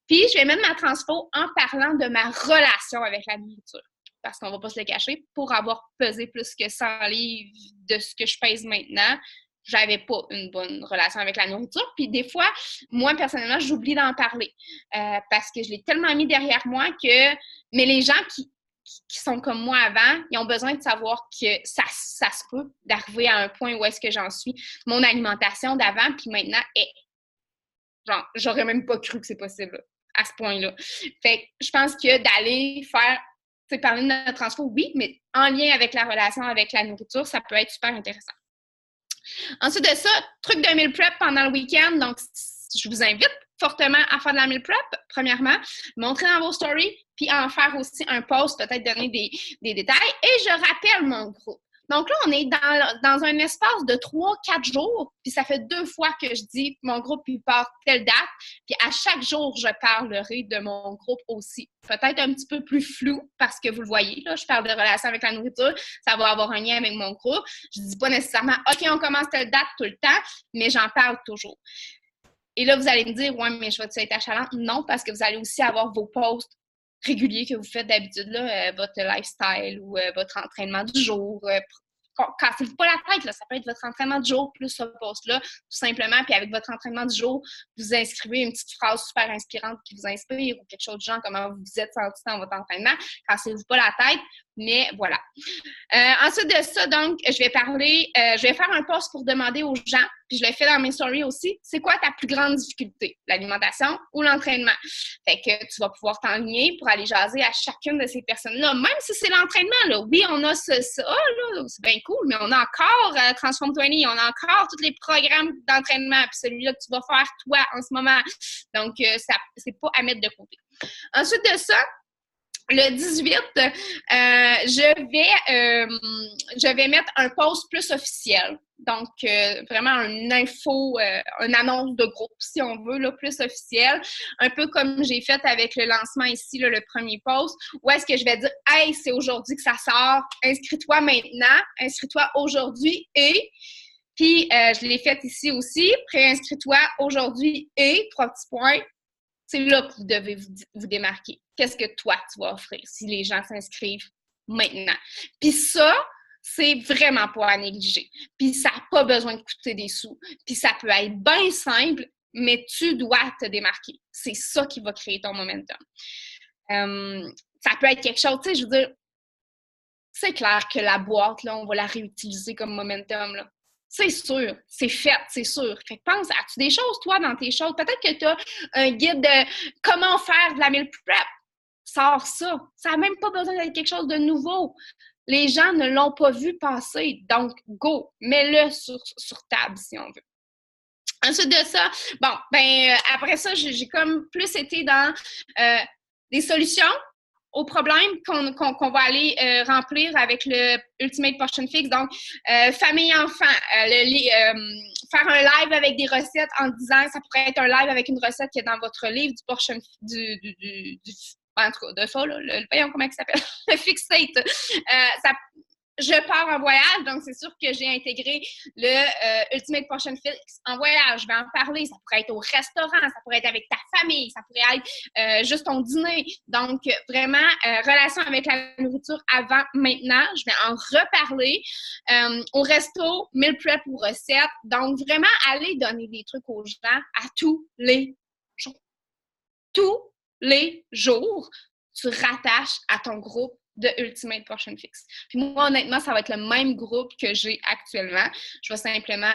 Puis, je vais mettre ma transfo en parlant de ma relation avec la nourriture. Parce qu'on va pas se le cacher, pour avoir pesé plus que 100 livres de ce que je pèse maintenant, j'avais pas une bonne relation avec la nourriture. Puis des fois, moi, personnellement, j'oublie d'en parler parce que je l'ai tellement mis derrière moi que... Mais les gens qui sont comme moi avant, ils ont besoin de savoir que ça se peut d'arriver à un point où est-ce que j'en suis. Mon alimentation d'avant, puis maintenant, genre, j'aurais même pas cru que c'est possible à ce point-là. Fait que je pense que d'aller faire... Tu sais, parler de notre transfo, oui, mais en lien avec la relation avec la nourriture, ça peut être super intéressant. Ensuite de ça, truc de meal prep pendant le week-end. Donc, je vous invite fortement à faire de la meal prep, premièrement, montrer dans vos stories, puis en faire aussi un post, peut-être donner des détails. Et je rappelle mon groupe. Donc là, on est dans un espace de 3-4 jours, puis ça fait 2 fois que je dis mon groupe, il part telle date, puis à chaque jour, je parlerai de mon groupe aussi. Peut-être un petit peu plus flou, parce que vous le voyez, là, je parle de relation avec la nourriture, ça va avoir un lien avec mon groupe. Je ne dis pas nécessairement, OK, on commence telle date tout le temps, mais j'en parle toujours. Et là, vous allez me dire, ouais, mais je vais-tu être achalante? Non, parce que vous allez aussi avoir vos posts réguliers que vous faites d'habitude, là, votre lifestyle ou votre entraînement du jour. Cassez-vous pas la tête, là, ça peut être votre entraînement du jour plus ce post-là, tout simplement. Puis avec votre entraînement du jour, vous inscrivez une petite phrase super inspirante qui vous inspire ou quelque chose de genre, comment vous vous êtes senti dans votre entraînement. Cassez-vous pas la tête, mais voilà. Ensuite de ça, donc, je vais faire un post pour demander aux gens, puis je le fais dans mes stories aussi, c'est quoi ta plus grande difficulté, l'alimentation ou l'entraînement? Fait que tu vas pouvoir t'enligner pour aller jaser à chacune de ces personnes-là, même si c'est l'entraînement, là. Oui, on a ça, là, c'est bien cool, mais on a encore Transform 20, on a encore tous les programmes d'entraînement, puis celui-là que tu vas faire, toi, en ce moment. Donc, ça, c'est pas à mettre de côté. Ensuite de ça, le 18, je vais mettre un post plus officiel. Donc, vraiment une info, une annonce de groupe, si on veut, là, plus officielle. Un peu comme j'ai fait avec le lancement ici, là, le premier post, où est-ce que je vais dire « Hey, c'est aujourd'hui que ça sort, inscris-toi maintenant, inscris-toi aujourd'hui et... » Puis, je l'ai fait ici aussi, « Préinscris-toi aujourd'hui et... » 3 petits points. C'est là que vous devez vous démarquer. Qu'est-ce que toi, tu vas offrir si les gens s'inscrivent maintenant? Puis ça, c'est vraiment pas à négliger. Puis ça n'a pas besoin de coûter des sous. Puis ça peut être bien simple, mais tu dois te démarquer. C'est ça qui va créer ton momentum. Ça peut être quelque chose, tu sais, je veux dire, c'est clair que la boîte, là, on va la réutiliser comme momentum, là. C'est sûr, c'est fait, c'est sûr. Fait que pense, as-tu des choses, toi, dans tes choses? Peut-être que tu as un guide de comment faire de la meal prep. Sors ça. Ça n'a même pas besoin d'être quelque chose de nouveau. Les gens ne l'ont pas vu passer. Donc, go, mets-le sur table, si on veut. Ensuite de ça, bon, ben après ça, j'ai comme plus été dans des solutions aux problèmes qu'on va aller remplir avec le Ultimate Portion Fix. Donc, famille-enfant, faire un live avec des recettes en disant, ça pourrait être un live avec une recette qui est dans votre livre du Portion, en tout cas, de ça, là, voyons comment il s'appelle, le Fixate. Je pars en voyage, donc c'est sûr que j'ai intégré le Ultimate Portion Fix en voyage. Je vais en parler. Ça pourrait être au restaurant, ça pourrait être avec ta famille, ça pourrait être juste ton dîner. Donc, vraiment, relation avec la nourriture avant, maintenant. Je vais en reparler. Au resto, meal prep ou recettes. Donc, vraiment, aller donner des trucs aux gens à tous les jours. Tous les jours, tu rattaches à ton groupe de Ultimate Portion Fix. Puis moi, honnêtement, ça va être le même groupe que j'ai actuellement. Je vais simplement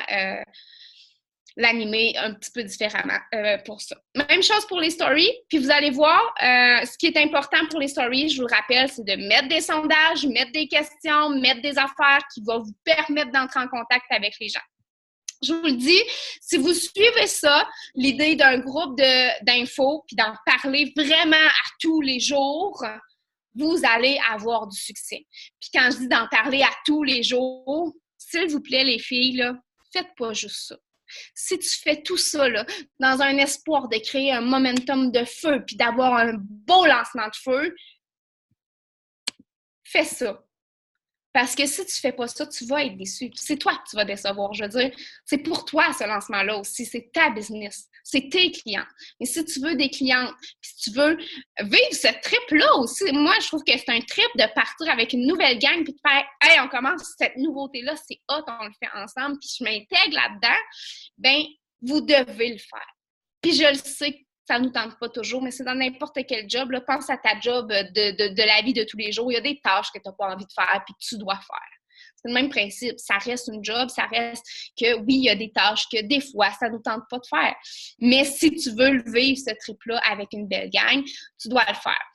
l'animer un petit peu différemment pour ça. Même chose pour les stories. Puis vous allez voir, ce qui est important pour les stories, je vous le rappelle, c'est de mettre des sondages, mettre des questions, mettre des affaires qui vont vous permettre d'entrer en contact avec les gens. Je vous le dis, si vous suivez ça, l'idée d'un groupe d'infos, puis d'en parler vraiment à tous les jours, vous allez avoir du succès. Puis quand je dis d'en parler à tous les jours, s'il vous plaît, les filles, là, faites pas juste ça. Si tu fais tout ça là, dans un espoir de créer un momentum de feu puis d'avoir un beau lancement de feu, fais ça. Parce que si tu fais pas ça, tu vas être déçu. C'est toi que tu vas décevoir. Je veux dire, c'est pour toi ce lancement-là aussi. C'est ta business. C'est tes clients. Mais si tu veux des clientes, si tu veux vivre ce trip-là aussi, moi, je trouve que c'est un trip de partir avec une nouvelle gang puis de faire « Hey, on commence cette nouveauté-là, c'est hot, on le fait ensemble, puis je m'intègre là-dedans. » Bien, vous devez le faire. Puis je le sais, ça ne nous tente pas toujours, mais c'est dans n'importe quel job. Là, pense à ta job de la vie de tous les jours. Il y a des tâches que tu n'as pas envie de faire puis que tu dois faire. C'est le même principe. Ça reste une job, ça reste que, oui, il y a des tâches que des fois, ça ne nous tente pas de faire. Mais si tu veux le vivre, ce trip-là, avec une belle gang, tu dois le faire.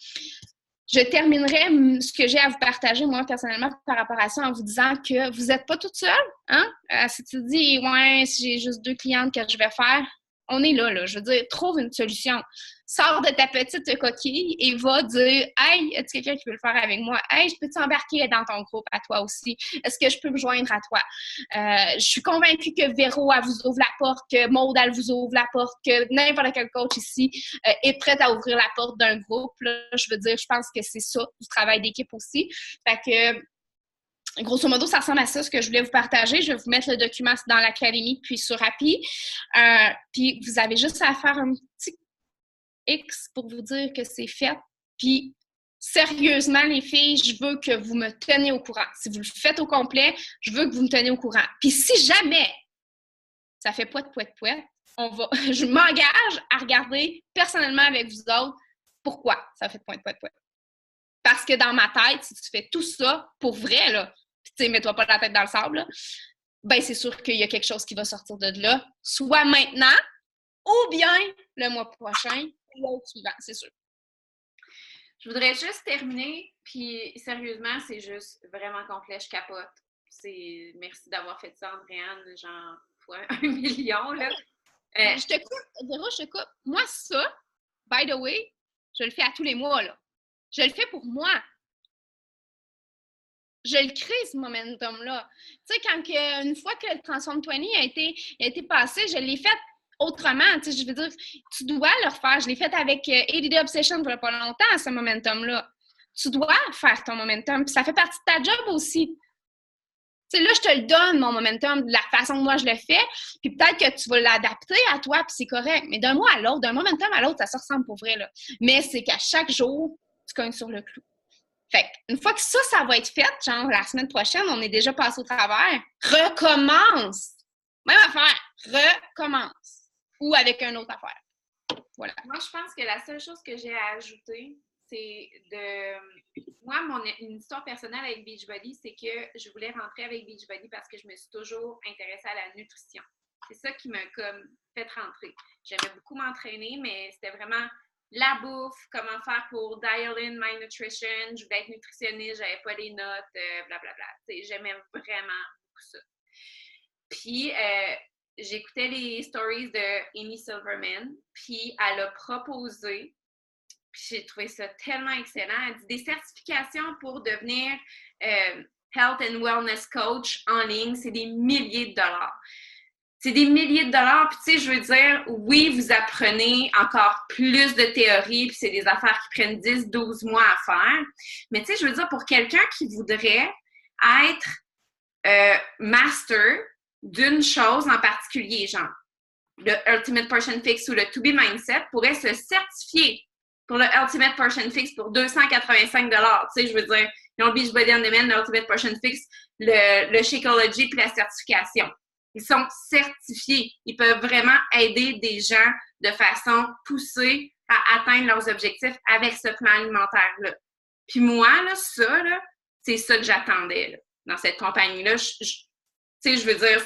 Je terminerai ce que j'ai à vous partager, moi, personnellement, par rapport à ça, en vous disant que vous n'êtes pas toute seule. Hein? Si tu te dis, ouais, si j'ai juste 2 clientes que je vais faire, on est là. Je veux dire, trouve une solution. Sors de ta petite coquille et va dire « Hey, y a-t-il quelqu'un qui veut le faire avec moi? Hey, je peux t'embarquer dans ton groupe à toi aussi? Est-ce que je peux me joindre à toi? » Je suis convaincue que Véro, elle vous ouvre la porte, que Maude, elle vous ouvre la porte, que n'importe quel coach ici est prêt à ouvrir la porte d'un groupe. Là, je veux dire, je pense que c'est ça, du travail d'équipe aussi. Fait que grosso modo, ça ressemble à ça, ce que je voulais vous partager. Je vais vous mettre le document dans l'académie, puis sur Happy. Puis vous avez juste à faire un petit X pour vous dire que c'est fait. Puis sérieusement, les filles, je veux que vous me teniez au courant. Si vous le faites au complet, je veux que vous me teniez au courant. Puis si jamais ça fait pouet, je m'engage à regarder personnellement avec vous autres pourquoi ça fait pouet. Parce que dans ma tête, si tu fais tout ça pour vrai, là, puis tu sais, mets-toi pas la tête dans le sable, là, ben c'est sûr qu'il y a quelque chose qui va sortir de là, soit maintenant, ou bien le mois prochain, ou l'autre suivant, c'est sûr. Je voudrais juste terminer, puis sérieusement, c'est juste vraiment complet, je capote. Merci d'avoir fait ça, Andréane, genre fois 1 million, là. Je te coupe, Véro, je te coupe. Moi, ça, by the way, je le fais à tous les mois, là. Je le fais pour moi. Je le crée, ce momentum-là. Tu sais, une fois que le Transform 20 a été passé, je l'ai fait autrement. Tu sais, je veux dire, tu dois le refaire. Je l'ai fait avec ADD Obsession il n'y a pas longtemps, ce momentum-là. Tu dois faire ton momentum. Puis ça fait partie de ta job aussi. Tu sais, là, je te le donne, mon momentum, de la façon que moi je le fais. Puis peut-être que tu vas l'adapter à toi, puis c'est correct. Mais d'un mois à l'autre, d'un momentum à l'autre, ça se ressemble pour vrai, là. Mais c'est qu'à chaque jour, tu cognes sur le clou. Fait une fois que ça va être fait, genre la semaine prochaine, on est déjà passé au travers, recommence. Même affaire, recommence. Ou avec une autre affaire. Voilà. Moi, je pense que la seule chose que j'ai à ajouter, c'est moi, une histoire personnelle avec Beachbody, c'est que je voulais rentrer avec Beachbody parce que je me suis toujours intéressée à la nutrition. C'est ça qui m'a comme fait rentrer. J'aimais beaucoup m'entraîner, mais c'était vraiment la bouffe, comment faire pour dial in my nutrition. Je voulais être nutritionniste, j'avais pas les notes, blablabla. J'aimais vraiment beaucoup ça. Puis, j'écoutais les stories de Amy Silverman, puis elle a proposé, puis j'ai trouvé ça tellement excellent, elle dit des certifications pour devenir Health and Wellness Coach en ligne, c'est des milliers de dollars. C'est des milliers de dollars, puis tu sais, je veux dire, oui, vous apprenez encore plus de théorie, puis c'est des affaires qui prennent 10, 12 mois à faire, mais tu sais, je veux dire, pour quelqu'un qui voudrait être master d'une chose en particulier, genre le Ultimate Portion Fix ou le To Be Mindset, pourrait se certifier pour le Ultimate Portion Fix pour 285 $. Tu sais, je veux dire, ils ont le Beachbody On Demand, le Ultimate Portion Fix, le Shakeology puis la certification. Ils sont certifiés. Ils peuvent vraiment aider des gens de façon poussée à atteindre leurs objectifs avec ce plan alimentaire-là. Puis moi, là, ça, là, c'est ça que j'attendais là, dans cette compagnie-là. Tu sais, je veux dire,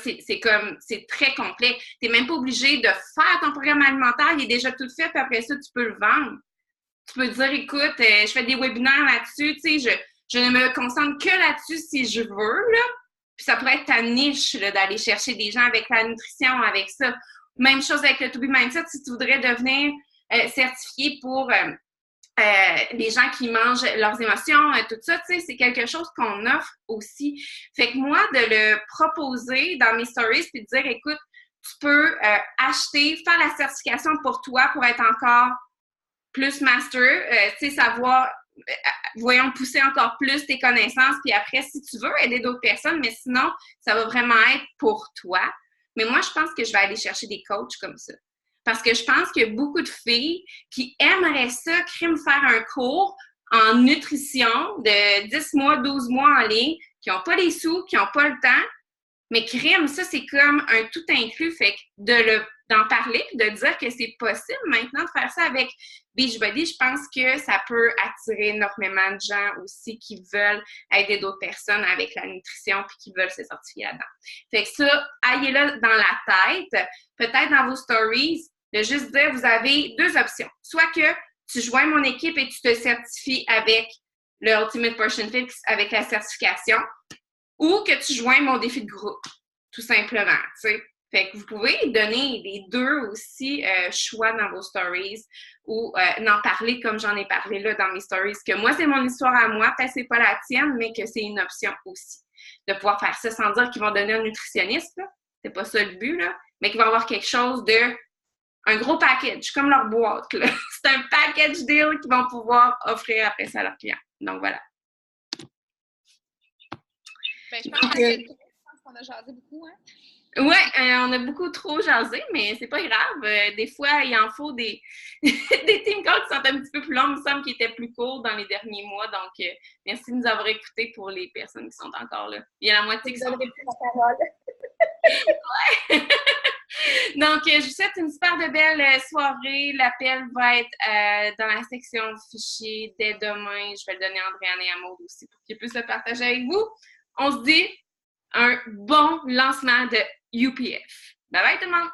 c'est très complet. Tu n'es même pas obligé de faire ton programme alimentaire, il est déjà tout fait, puis après ça, tu peux le vendre. Tu peux dire, écoute, je fais des webinaires là-dessus, tu sais, je ne me concentre que là-dessus si je veux, là. Puis ça pourrait être ta niche, là, d'aller chercher des gens avec la nutrition, avec ça. Même chose avec le To Be Mindset, si tu voudrais devenir certifié pour les gens qui mangent leurs émotions, tout ça, tu sais, c'est quelque chose qu'on offre aussi. Fait que moi, de le proposer dans mes stories, puis de dire, écoute, tu peux acheter, faire la certification pour toi pour être encore plus master, tu sais, savoir, voyons, pousser encore plus tes connaissances, puis après, si tu veux aider d'autres personnes, mais sinon, ça va vraiment être pour toi. Mais moi, je pense que je vais aller chercher des coachs comme ça. Parce que je pense qu'il y a beaucoup de filles qui aimeraient ça, crime faire un cours en nutrition de 10 mois, 12 mois en ligne, qui n'ont pas les sous, qui n'ont pas le temps. Mais crime, ça, c'est comme un tout inclus. Fait que d'en parler et de dire que c'est possible maintenant de faire ça avec Beachbody, je pense que ça peut attirer énormément de gens aussi qui veulent aider d'autres personnes avec la nutrition puis qui veulent se certifier là-dedans. Fait que ça, ayez-le dans la tête. Peut-être dans vos stories, de juste dire, vous avez deux options. Soit que tu joins mon équipe et tu te certifies avec le Ultimate Portion Fix, avec la certification, ou que tu joins mon défi de groupe, tout simplement, tu sais. Fait que vous pouvez donner les deux aussi choix dans vos stories ou n'en parler comme j'en ai parlé là dans mes stories, que moi, c'est mon histoire à moi, peut-être c'est pas la tienne, mais que c'est une option aussi. De pouvoir faire ça sans dire qu'ils vont donner un nutritionniste, là. C'est pas ça le but, là, mais qu'ils vont avoir quelque chose un gros package, comme leur boîte, là. C'est un package deal qu'ils vont pouvoir offrir après ça à leurs clients. Donc, voilà. Ben, je pense qu'on a jasé beaucoup, hein? Ouais, on a beaucoup trop jasé, mais c'est pas grave. Des fois, il en faut des team calls qui sont un petit peu plus longs. Il me semble qu'ils étaient plus courts dans les derniers mois. Donc, merci de nous avoir écoutés pour les personnes qui sont encore là. Il y a la moitié qui sont... Vous avez pris la parole. Ouais! Donc, je vous souhaite une super de belle soirée. L'appel va être dans la section fichiers dès demain. Je vais le donner à Andréane et à Maud aussi pour qu'ils puissent le partager avec vous. On se dit un bon lancement de UPF. Bye bye tout le monde!